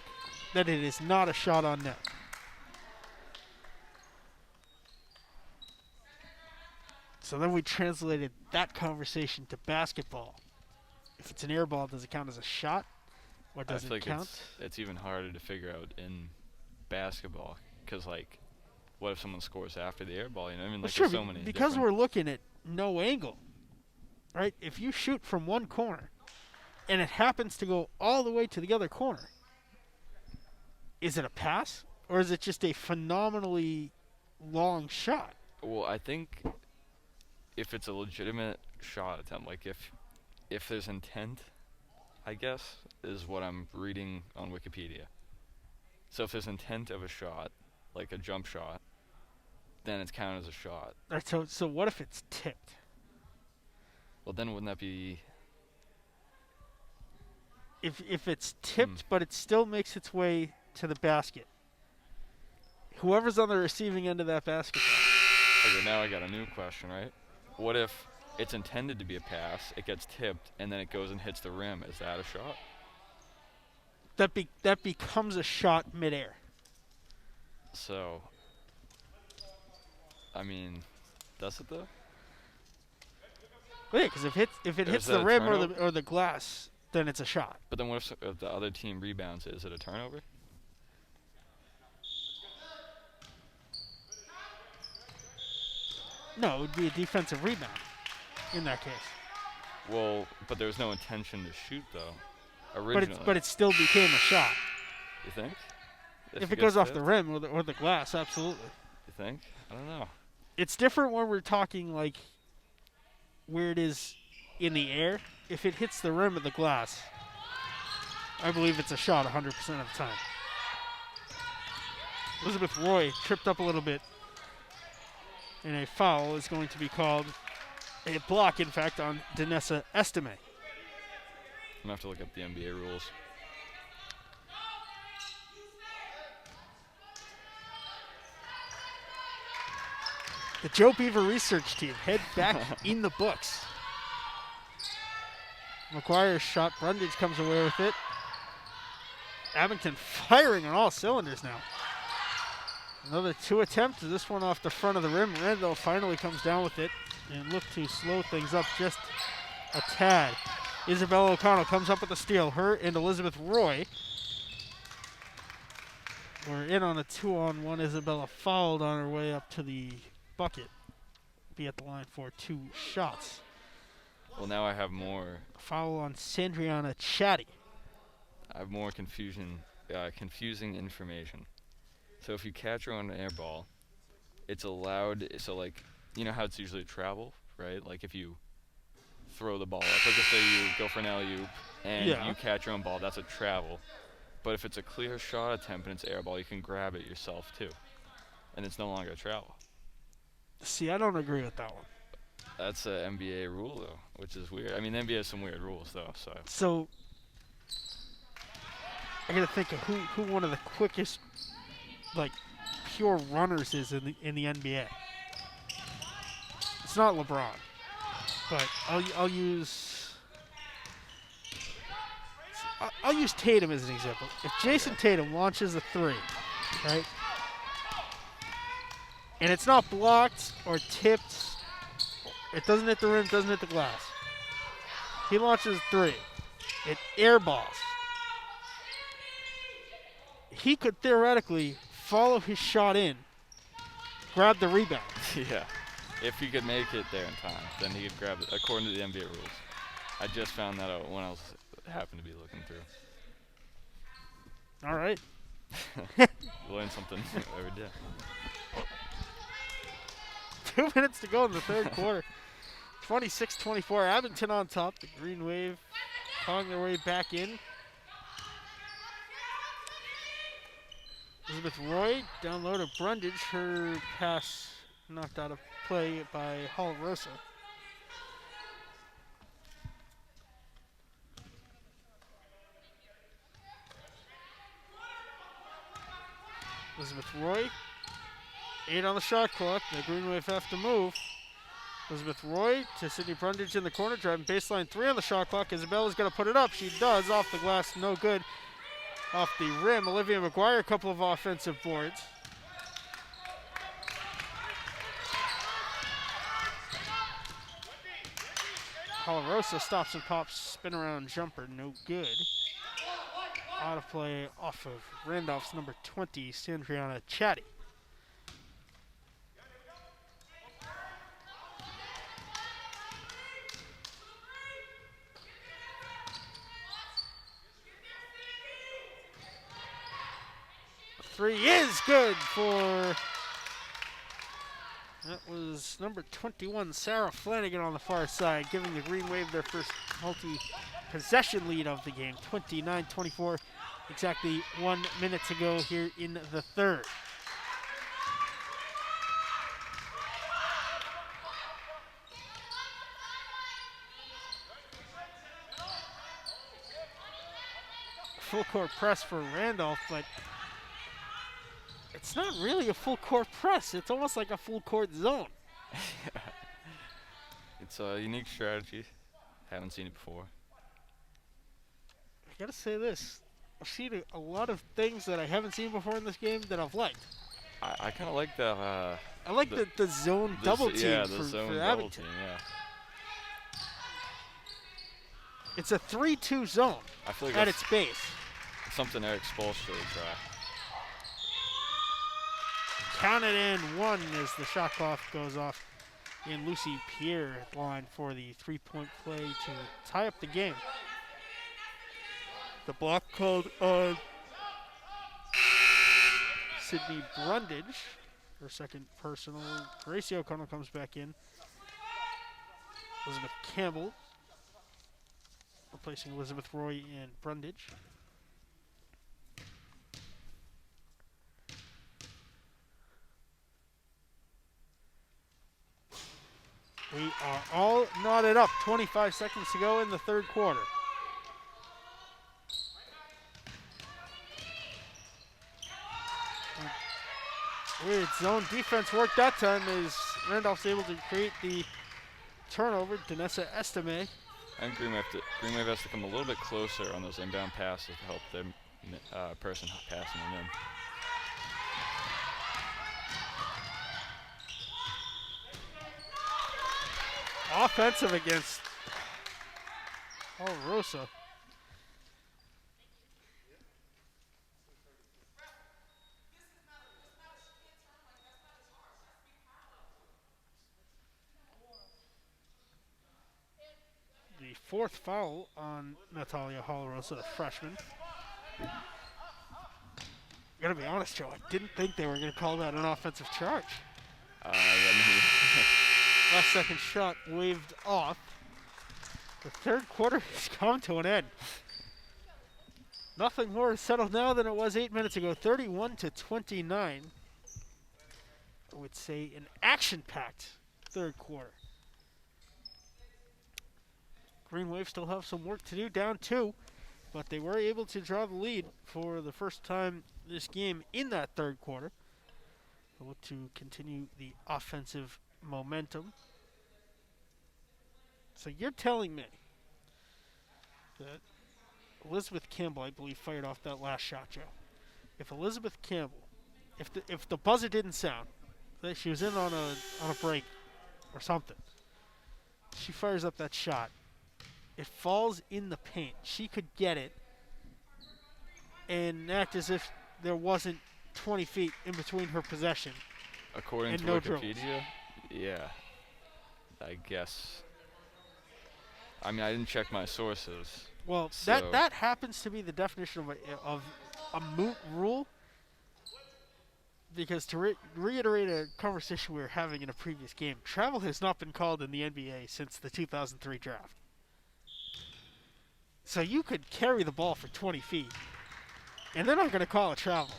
that it is not a shot on net. So then we translated that conversation to basketball. If it's an air ball, does it count as a shot? Or does I feel it like count? it's even harder to figure out in basketball because, like, what if someone scores after the air ball? You know, I mean, Well, like, sure, there's so many. because different- we're looking at no angle, right? If you shoot from one corner and it happens to go all the way to the other corner, is it a pass or is it just a phenomenally long shot? Well, I think if it's a legitimate shot attempt, like if there's intent, I guess, is what I'm reading on Wikipedia. So if there's intent of a shot, like a jump shot, then it's counted as a shot. All right, so what if it's tipped? Well, then wouldn't that be? If it's tipped, but it still makes its way to the basket, whoever's on the receiving end of that basketball. Okay, now I got a new question, right? What if it's intended to be a pass, it gets tipped, and then it goes and hits the rim? Is that a shot? That becomes a shot midair. So, I mean, does it though? Well, yeah, because if it Is hits that the a rim turnover? or the glass, then it's a shot. But then what if the other team rebounds it? Is it a turnover? No, it would be a defensive rebound in that case. Well, but there was no intention to shoot though, originally. But it still became a shot. You think? If it goes off the rim or the glass, absolutely. You think? I don't know. It's different when we're talking like where it is in the air. If it hits the rim of the glass, I believe it's a shot 100% of the time. Elizabeth Roy tripped up a little bit, and a foul is going to be called, a block, in fact, on Danessa Estime. I'm gonna have to look up the NBA rules. The Joe Beaver research team head back in the books. McGuire's shot. Brundage comes away with it. Abington firing on all cylinders now. Another 2 attempts. This one off the front of the rim. Randolph finally comes down with it and look to slow things up just a tad. Isabella O'Connell comes up with the steal. Her and Elizabeth Roy were in on a 2-on-1. Isabella fouled on her way up to the bucket. Be at the line for 2 shots. Well, now I have more. Foul on Sandriana Chatty. I have more confusing information. So if you catch her on an air ball, it's allowed. So like, you know how it's usually travel, right? Like if you throw the ball up, like let's say you go for an alley-oop and you catch your own ball, that's a travel. But if it's a clear shot attempt and it's air ball, you can grab it yourself too, and it's no longer a travel. See, I don't agree with that one. That's an NBA rule though, which is weird. I mean, the NBA has some weird rules though. So I gotta think of who one of the quickest, like, pure runners is in the NBA. It's not LeBron, but I'll use Tatum as an example. If Jason Tatum launches a three, right, and it's not blocked or tipped, it doesn't hit the rim, doesn't hit the glass. He launches a three. It airballs. He could theoretically follow his shot in, grab the rebound. Yeah. If he could make it there in time, then he could grab it, according to the NBA rules. I just found that out when I happened to be looking through. All right. You learn something every day. 2 minutes to go in the third quarter. 26-24. Abington on top. The Green Wave clawing their way back in. Elizabeth Roy down low to Brundage. Her pass knocked out of play by Holarosa. Elizabeth Roy. 8 on the shot clock. The Green Wave have to move. Elizabeth Roy to Sydney Brundage in the corner, driving baseline 3 on the shot clock. Isabella's going to put it up. She does. Off the glass, no good. Off the rim, Olivia McGuire, a couple of offensive boards. Holarosa stops and pops, spin around jumper, no good. Out of play off of Randolph's number 20, Sandriana Chatty. Three is good for, that was number 21, Sarah Flanagan on the far side, giving the Green Wave their first multi-possession lead of the game. 29-24, exactly 1 minute to go here in the third. Full court press for Randolph, but it's not really a full court press. It's almost like a full court zone. It's a unique strategy. Haven't seen it before. I gotta say this. I've seen a lot of things that I haven't seen before in this game that I've liked. I kind of like the. I like the zone double team yeah, for zone for double Abington. team. Yeah. It's a 3-2 zone I feel like at that's its base. something Eric Spolstra would try. Count it in, 1 as the shot clock goes off. And Lucy Pierre at the line for the three-point play to tie up the game. The block called on Sydney Brundage. Her second personal. Gracie O'Connell comes back in. Elizabeth Campbell replacing Elizabeth Roy and Brundage. We are all knotted up. 25 seconds to go in the third quarter. Weird zone defense worked that time as Randolph's able to create the turnover. Danessa Estime. I think Green Wave has to come a little bit closer on those inbound passes to help their person passing them in. Offensive against Rosa. The fourth foul on Natalia Holarosa, the freshman. Gotta be honest, Joe, I didn't think they were gonna call that an offensive charge. Last second shot waved off. The third quarter has come to an end. Nothing more settled now than it was 8 minutes ago. 31-29. I would say an action-packed third quarter. Green Wave still have some work to do, down 2, but they were able to draw the lead for the first time this game in that third quarter. They'll look to continue the offensive momentum. So you're telling me that Elizabeth Campbell, I believe, fired off that last shot, Joe. If Elizabeth Campbell, if the buzzer didn't sound, that she was in on a break or something, she fires up that shot. It falls in the paint. She could get it and act as if there wasn't 20 feet in between her possession. According and to no Wikipedia, dribbles. yeah, I guess. I mean, I didn't check my sources. Well, So that happens to be the definition of a moot rule. Because to reiterate a conversation we were having in a previous game, travel has not been called in the NBA since the 2003 draft. So you could carry the ball for 20 feet, and they're not going to call it travel.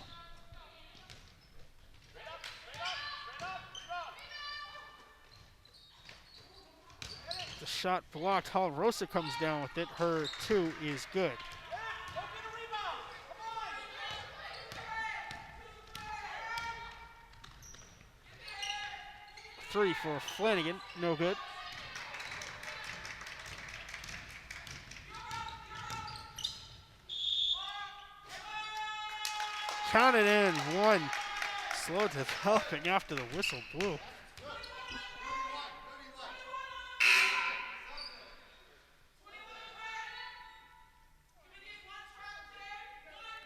The shot blocked. Rosa comes down with it. Her two is good. Three for Flanagan. No good. Counted in. One. Slow developing after the whistle blew.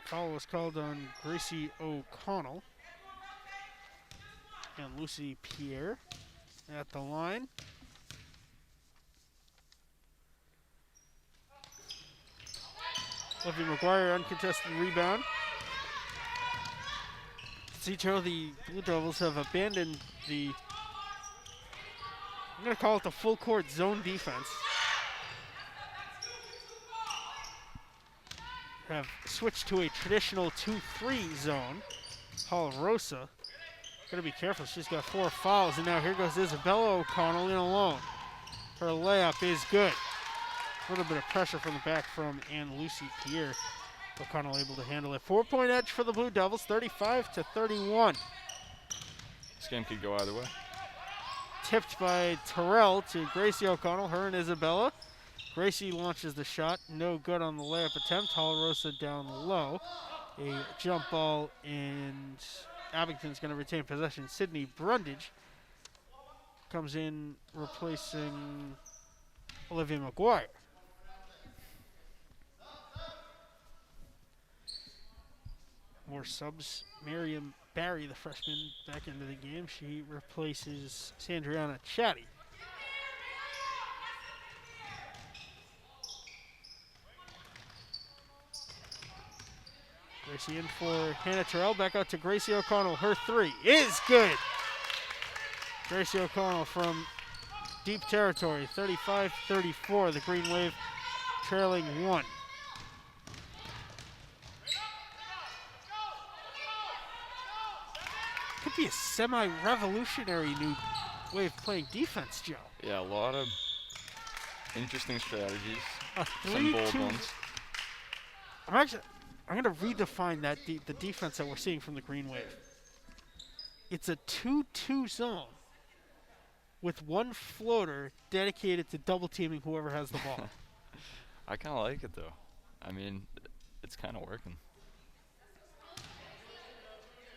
Foul was called on Gracie O'Connell and Lucy Pierre at the line. Olivia McGuire, uncontested rebound. See, Joe, the Blue Devils have abandoned I'm going to call it the full court zone defense. Have switched to a traditional 2-3 zone. Rosa, got to be careful. She's got 4 fouls, and now here goes Isabella O'Connell in alone. Her layup is good. A little bit of pressure from the back from Ann Lucy Pierre. O'Connell able to handle it. 4-point edge for the Blue Devils, 35-31. this game could go either way. Tipped by Terrell to Gracie O'Connell, her and Isabella. Gracie launches the shot, no good on the layup attempt. Rosa down low. A jump ball, and Abington's going to retain possession. Sydney Brundage comes in replacing Olivia McGuire. More subs. Miriam Barry, the freshman, back into the game. She replaces Sandriana Chatty. Gracie in for Hannah Terrell. Back out to Gracie O'Connell. Her three is good. Gracie O'Connell from deep territory. 35-34. The Green Wave trailing 1. Could be a semi-revolutionary new way of playing defense, Joe. Yeah, a lot of interesting strategies. A Some bold 3-2. ones. I'm going to redefine that the defense that we're seeing from the Green Wave. It's a 2-2 zone with one floater dedicated to double teaming whoever has the ball. I kind of like it though. I mean, it's kind of working.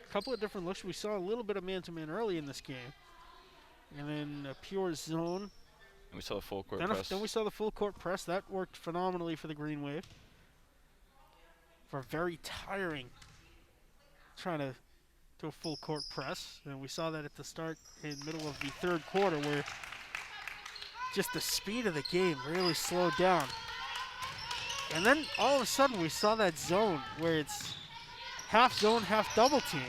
A couple of different looks. We saw a little bit of man-to-man early in this game. And then a pure zone. And we saw the full court press. Then we saw the full court press. That worked phenomenally for the Green Wave. For very tiring trying to do a full court press. And we saw that at the start and middle of the third quarter where just the speed of the game really slowed down. And then all of a sudden we saw that zone where it's half zone, half double team.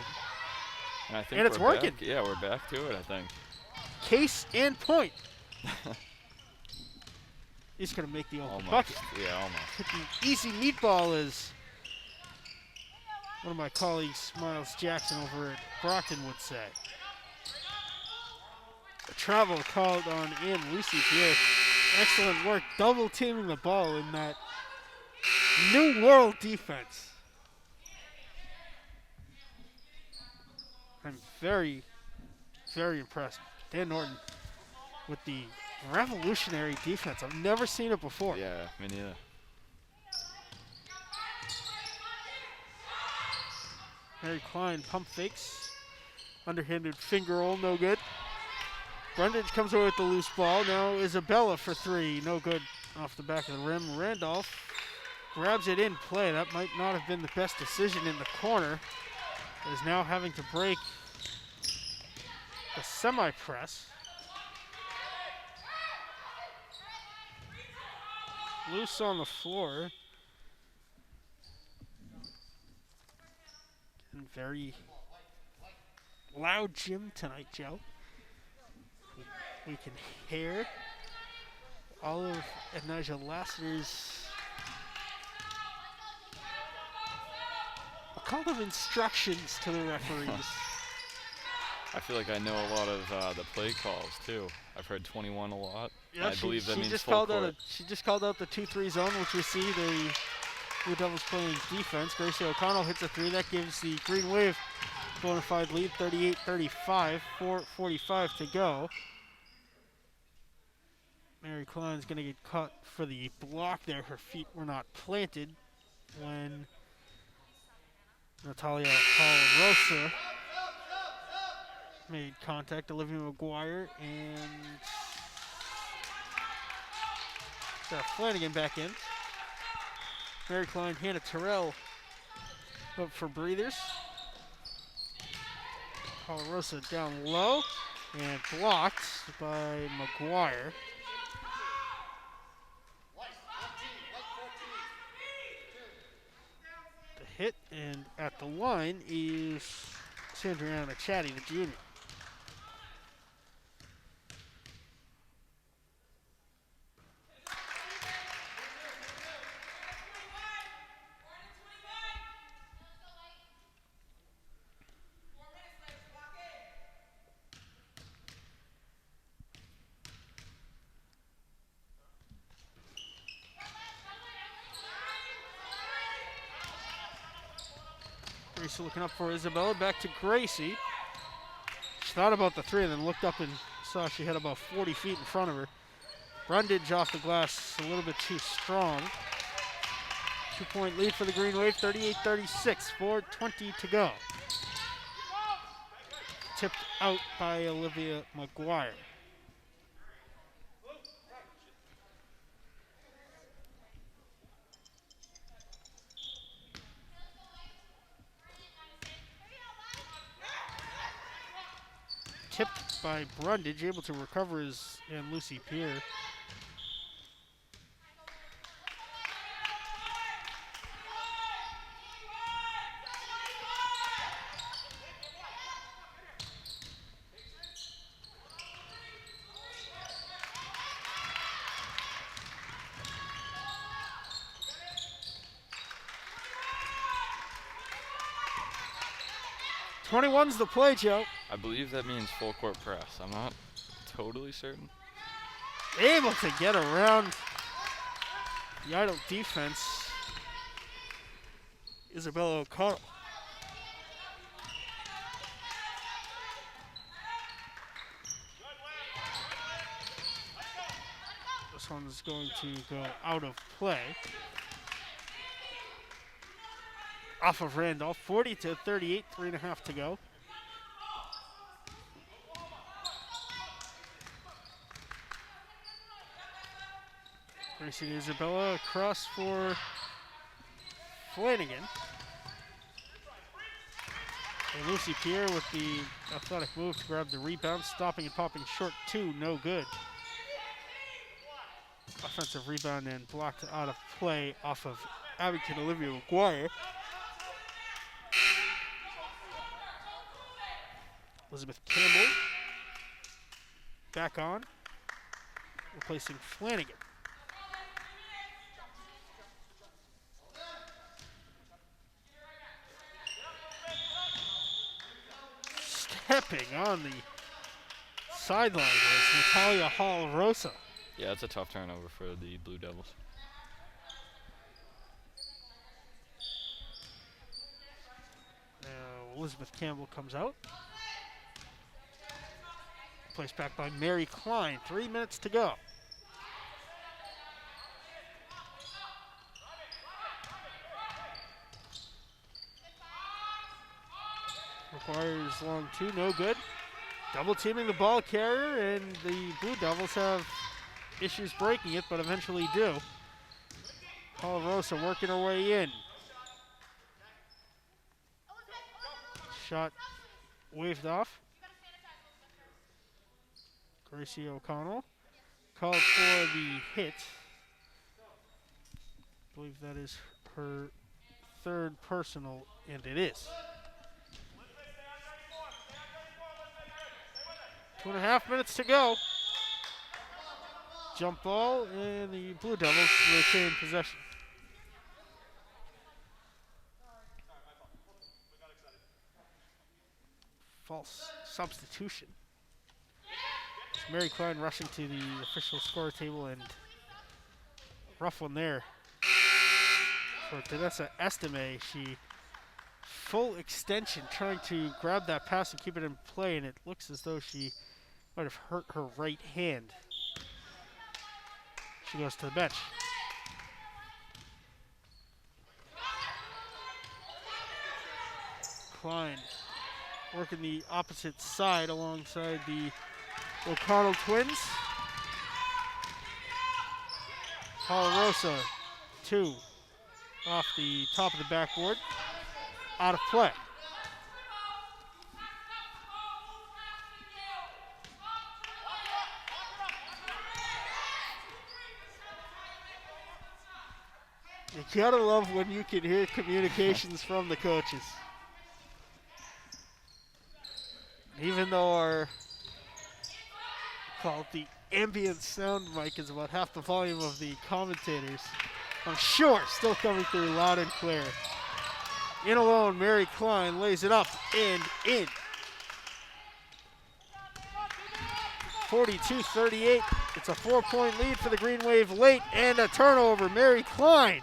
And I think And it's working. Back. Yeah, we're back to it, I think. Case and point. He's going to make the open Almost. bucket. Yeah, almost. The easy meatball, is one of my colleagues, Miles Jackson over at Brockton, would say. A travel called on Ann Lucy Pierre. Excellent work double teaming the ball in that new world defense. I'm very, very impressed. Dan Norton with the revolutionary defense. I've never seen it before. Yeah, me neither. Mary Klein pump fakes. Underhanded finger roll, no good. Brundage comes away with the loose ball. Now Isabella for three, no good off the back of the rim. Randolph grabs it in play. That might not have been the best decision in the corner. Is now having to break the semi-press. Loose on the floor. And very loud gym tonight, Joe. We can hear all of Nigel Lassiter's, I'll call them instructions to the referees. I feel like I know a lot of the play calls too. I've heard 21 a lot. Yeah, I believe that means just full called court. she just called out the 2-3 zone, which we see the Blue Devils playing defense. Gracie O'Connell hits a three. That gives the Green Wave bona fide lead, 38-35, 4:45 to go. Mary Klein's going to get caught for the block there. Her feet were not planted when Natalia Hall-Rosa made contact. Olivia McGuire and Sarah Flanagan back in. Mary Klein, Hannah Terrell up for breathers. Hall-Rosa down low and blocked by McGuire. The hit and at the line is Sandriana Chatty, the junior. Gracie looking up for Isabella. Back to Gracie. She thought about the three and then looked up and saw she had about 40 feet in front of her. Brundage off the glass a little bit too strong. 2-point lead for the Green Wave, 38-36, 4:20 to go. Tipped out by Olivia McGuire. Tipped by Brundage, able to recover his and Lucy Pierre. '21's the play, Joe. I believe that means full court press. I'm not totally certain. Able to get around the idle defense. Isabella O'Connell. This one's going to go out of play. Off of Randolph, 40-38, 3.5 to go. Racing Isabella across for Flanagan. And Lucy Pierre with the athletic move to grab the rebound, stopping and popping short two, no good. Offensive rebound and blocked out of play off of Abington Olivia McGuire. Elizabeth Campbell back on, replacing Flanagan. Stepping on the sideline was Natalia Hall-Rosa. Yeah, it's a tough turnover for the Blue Devils. Now Elizabeth Campbell comes out. Placed back by Mary Klein. 3 minutes to go. Requires long two, no good. Double teaming the ball carrier, and the Blue Devils have issues breaking it, but eventually do. Rosa working her way in. Shot waved off. Gracie O'Connell called for the hit. I believe that is her third personal, and it is. 2.5 minutes to go. Jump ball, and the Blue Devils retain possession. False substitution. It's Mary Klein rushing to the official score table, and rough one there for Danessa Estime. She full extension trying to grab that pass and keep it in play, and it looks as though she might have hurt her right hand. She goes to the bench. Klein working the opposite side alongside the O'Connell twins. Rosa, two off the top of the backboard. Out of play. You gotta love when you can hear communications from the coaches. Even though our, call it the ambient sound mic, is about half the volume of the commentators, I'm sure still coming through loud and clear. In alone, Mary Klein lays it up and in. 42-38. It's a 4-point lead for the Green Wave late, and a turnover. Mary Klein.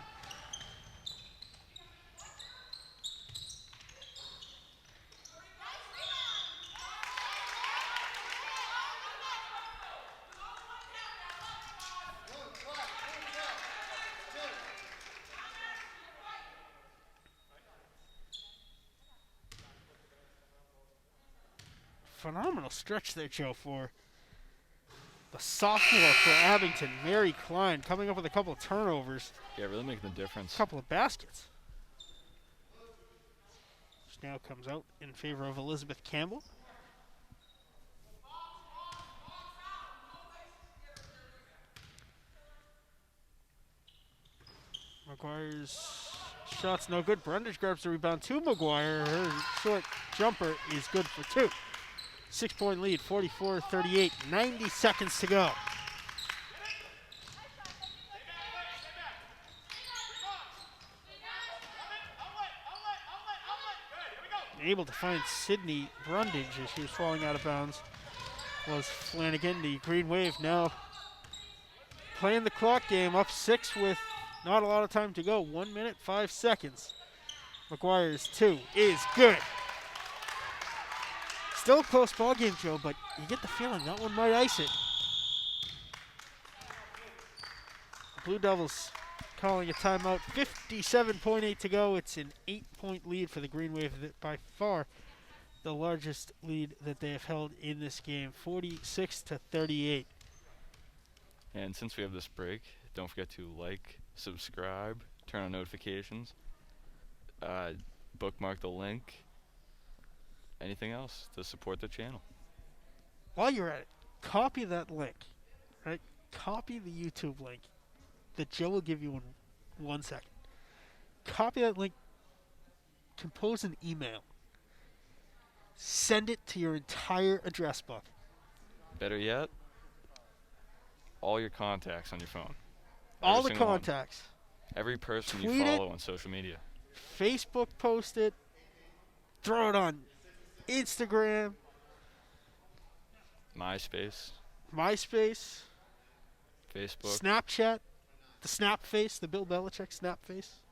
Phenomenal stretch there, Joe, for the sophomore for Abington, Mary Klein, coming up with a couple of turnovers. Yeah, really making the difference. A couple of baskets. Which now comes out in favor of Elizabeth Campbell. McGuire's shot's no good. Brundage grabs the rebound to McGuire. Her short jumper is good for two. 6-point lead, 44-38, 90 seconds to go. Able to find Sydney Brundage as she was falling out of bounds was Flanagan. The Green Wave now playing the clock game, up 6 with not a lot of time to go. 1 minute, 5 seconds. McGuire's two is good. Still a close ball game, Joe, but you get the feeling that one might ice it. Blue Devils calling a timeout. 57.8 to go. It's an 8-point lead for the Green Wave, by far the largest lead that they have held in this game. 46-38. And since we have this break, don't forget to like, subscribe, turn on notifications, bookmark the link. Anything else to support the channel. While you're at it, copy that link, right? Copy the YouTube link that Joe will give you in 1 second. Copy that link, compose an email, send it to your entire address book. Better yet, all your contacts on your phone. All the contacts. Every person Tweet you follow on social media. Facebook post it. Throw it on Instagram. MySpace. Facebook. Snapchat. The Snap Face. The Bill Belichick Snap Face.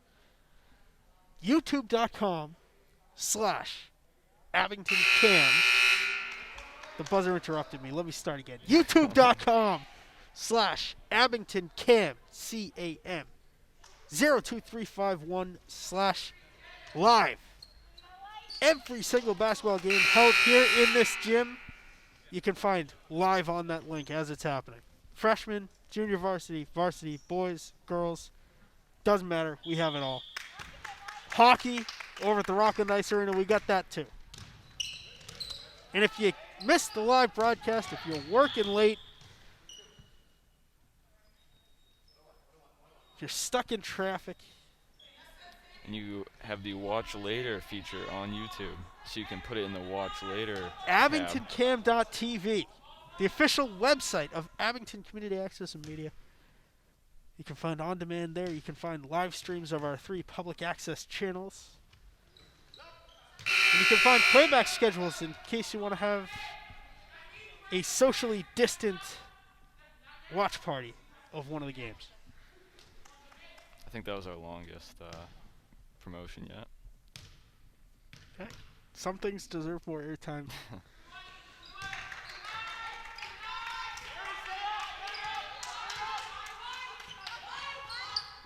YouTube.com/AbingtonCam. The buzzer interrupted me. Let me start again. YouTube.com/AbingtonCam, CAM, 02351/live. Every single basketball game held here in this gym, you can find live on that link as it's happening. Freshman, junior varsity, varsity, boys, girls, doesn't matter. We have it all. Hockey over at the Rockland Ice Arena, we got that too. And if you missed the live broadcast, if you're working late, if you're stuck in traffic, And you have the Watch Later feature on YouTube, so you can put it in the Watch Later tab. AbingtonCam.tv, the official website of Abington Community Access and Media. You can find on demand there. You can find live streams of our 3 public access channels. And you can find playback schedules in case you want to have a socially distant watch party of one of the games. I think that was our longest promotion yet. Okay. Some things deserve more airtime.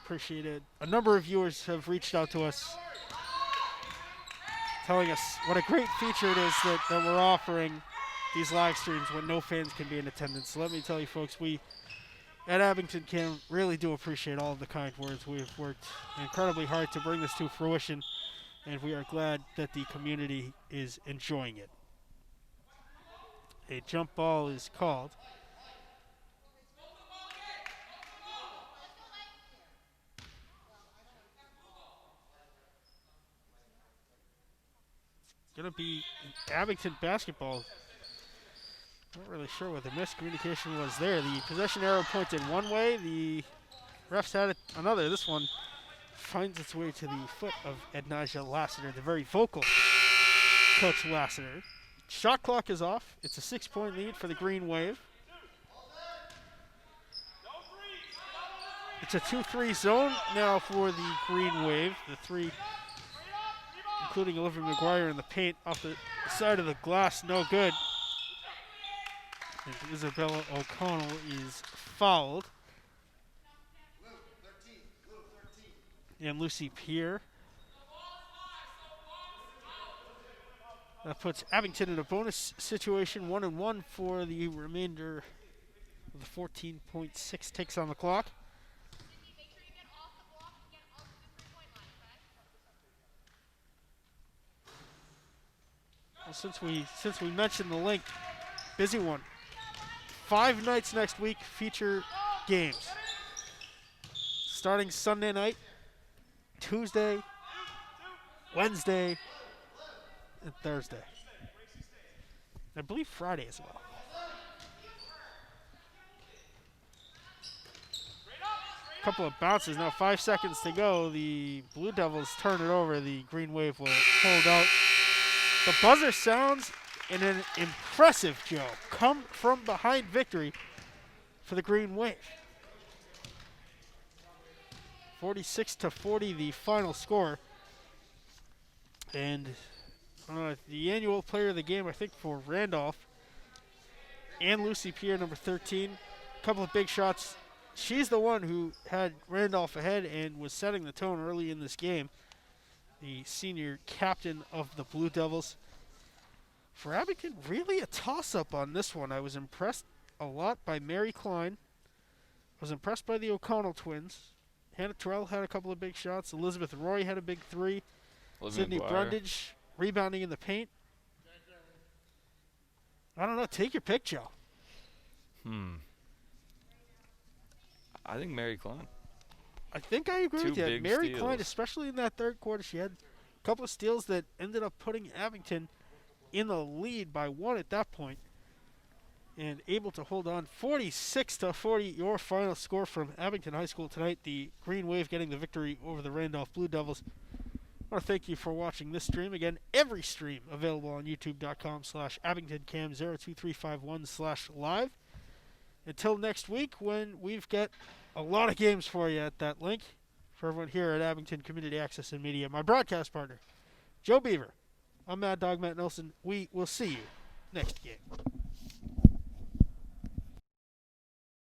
Appreciate it. A number of viewers have reached out to us telling us what a great feature it is that we're offering these live streams when no fans can be in attendance. So let me tell you folks, we at Abington Cam really do appreciate all of the kind words. We've worked incredibly hard to bring this to fruition, and we are glad that the community is enjoying it. A jump ball is called. Going to be Abington basketball. Not really sure what the miscommunication was there. The possession arrow pointed one way. The refs had it another. This one finds its way to the foot of Ednaja Lassiter, the very vocal Coach Lassiter. Shot clock is off. It's a 6-point lead for the Green Wave. It's a 2-3 zone now for the Green Wave. The 3, including Olivia McGuire in the paint off the side of the glass, no good. And Isabella O'Connell is fouled. And Lucy Pierre. That puts Abington in a bonus situation, 1-1 for the remainder of the 14.6 ticks on the clock. Well, since we mentioned the link, busy one. 5 nights next week feature games. Starting Sunday night, Tuesday, Wednesday, and Thursday. I believe Friday as well. Couple of bounces. Now 5 seconds to go. The Blue Devils turn it over. The Green Wave will hold out. The buzzer sounds in an impressive, Joe, come from behind victory for the Green Wave. 46-40, the final score. And the annual player of the game, I think, for Randolph and Lucy Pierre, number 13. A couple of big shots. She's the one who had Randolph ahead and was setting the tone early in this game. The senior captain of the Blue Devils. For Abington, really a toss-up on this one. I was impressed a lot by Mary Klein. I was impressed by the O'Connell twins. Hannah Terrell had a couple of big shots. Elizabeth Roy had a big 3. Sydney Brundage rebounding in the paint. I don't know. Take your pick, Joe. I think Mary Klein. I think I agree with you. Big Mary steals. Klein, especially in that third quarter, she had a couple of steals that ended up putting Abington in the lead by 1 at that point, and able to hold on. 46-40, your final score from Abington High School tonight. The Green Wave getting the victory over the Randolph Blue Devils. I want to thank you for watching this stream. Again, every stream available on youtube.com/AbingtonCam02351/live. Until next week, when we've got a lot of games for you at that link. For everyone here at Abington Community Access and Media, my broadcast partner, Joe Beaver. I'm Mad Dog Matt Nelson. We will see you next game.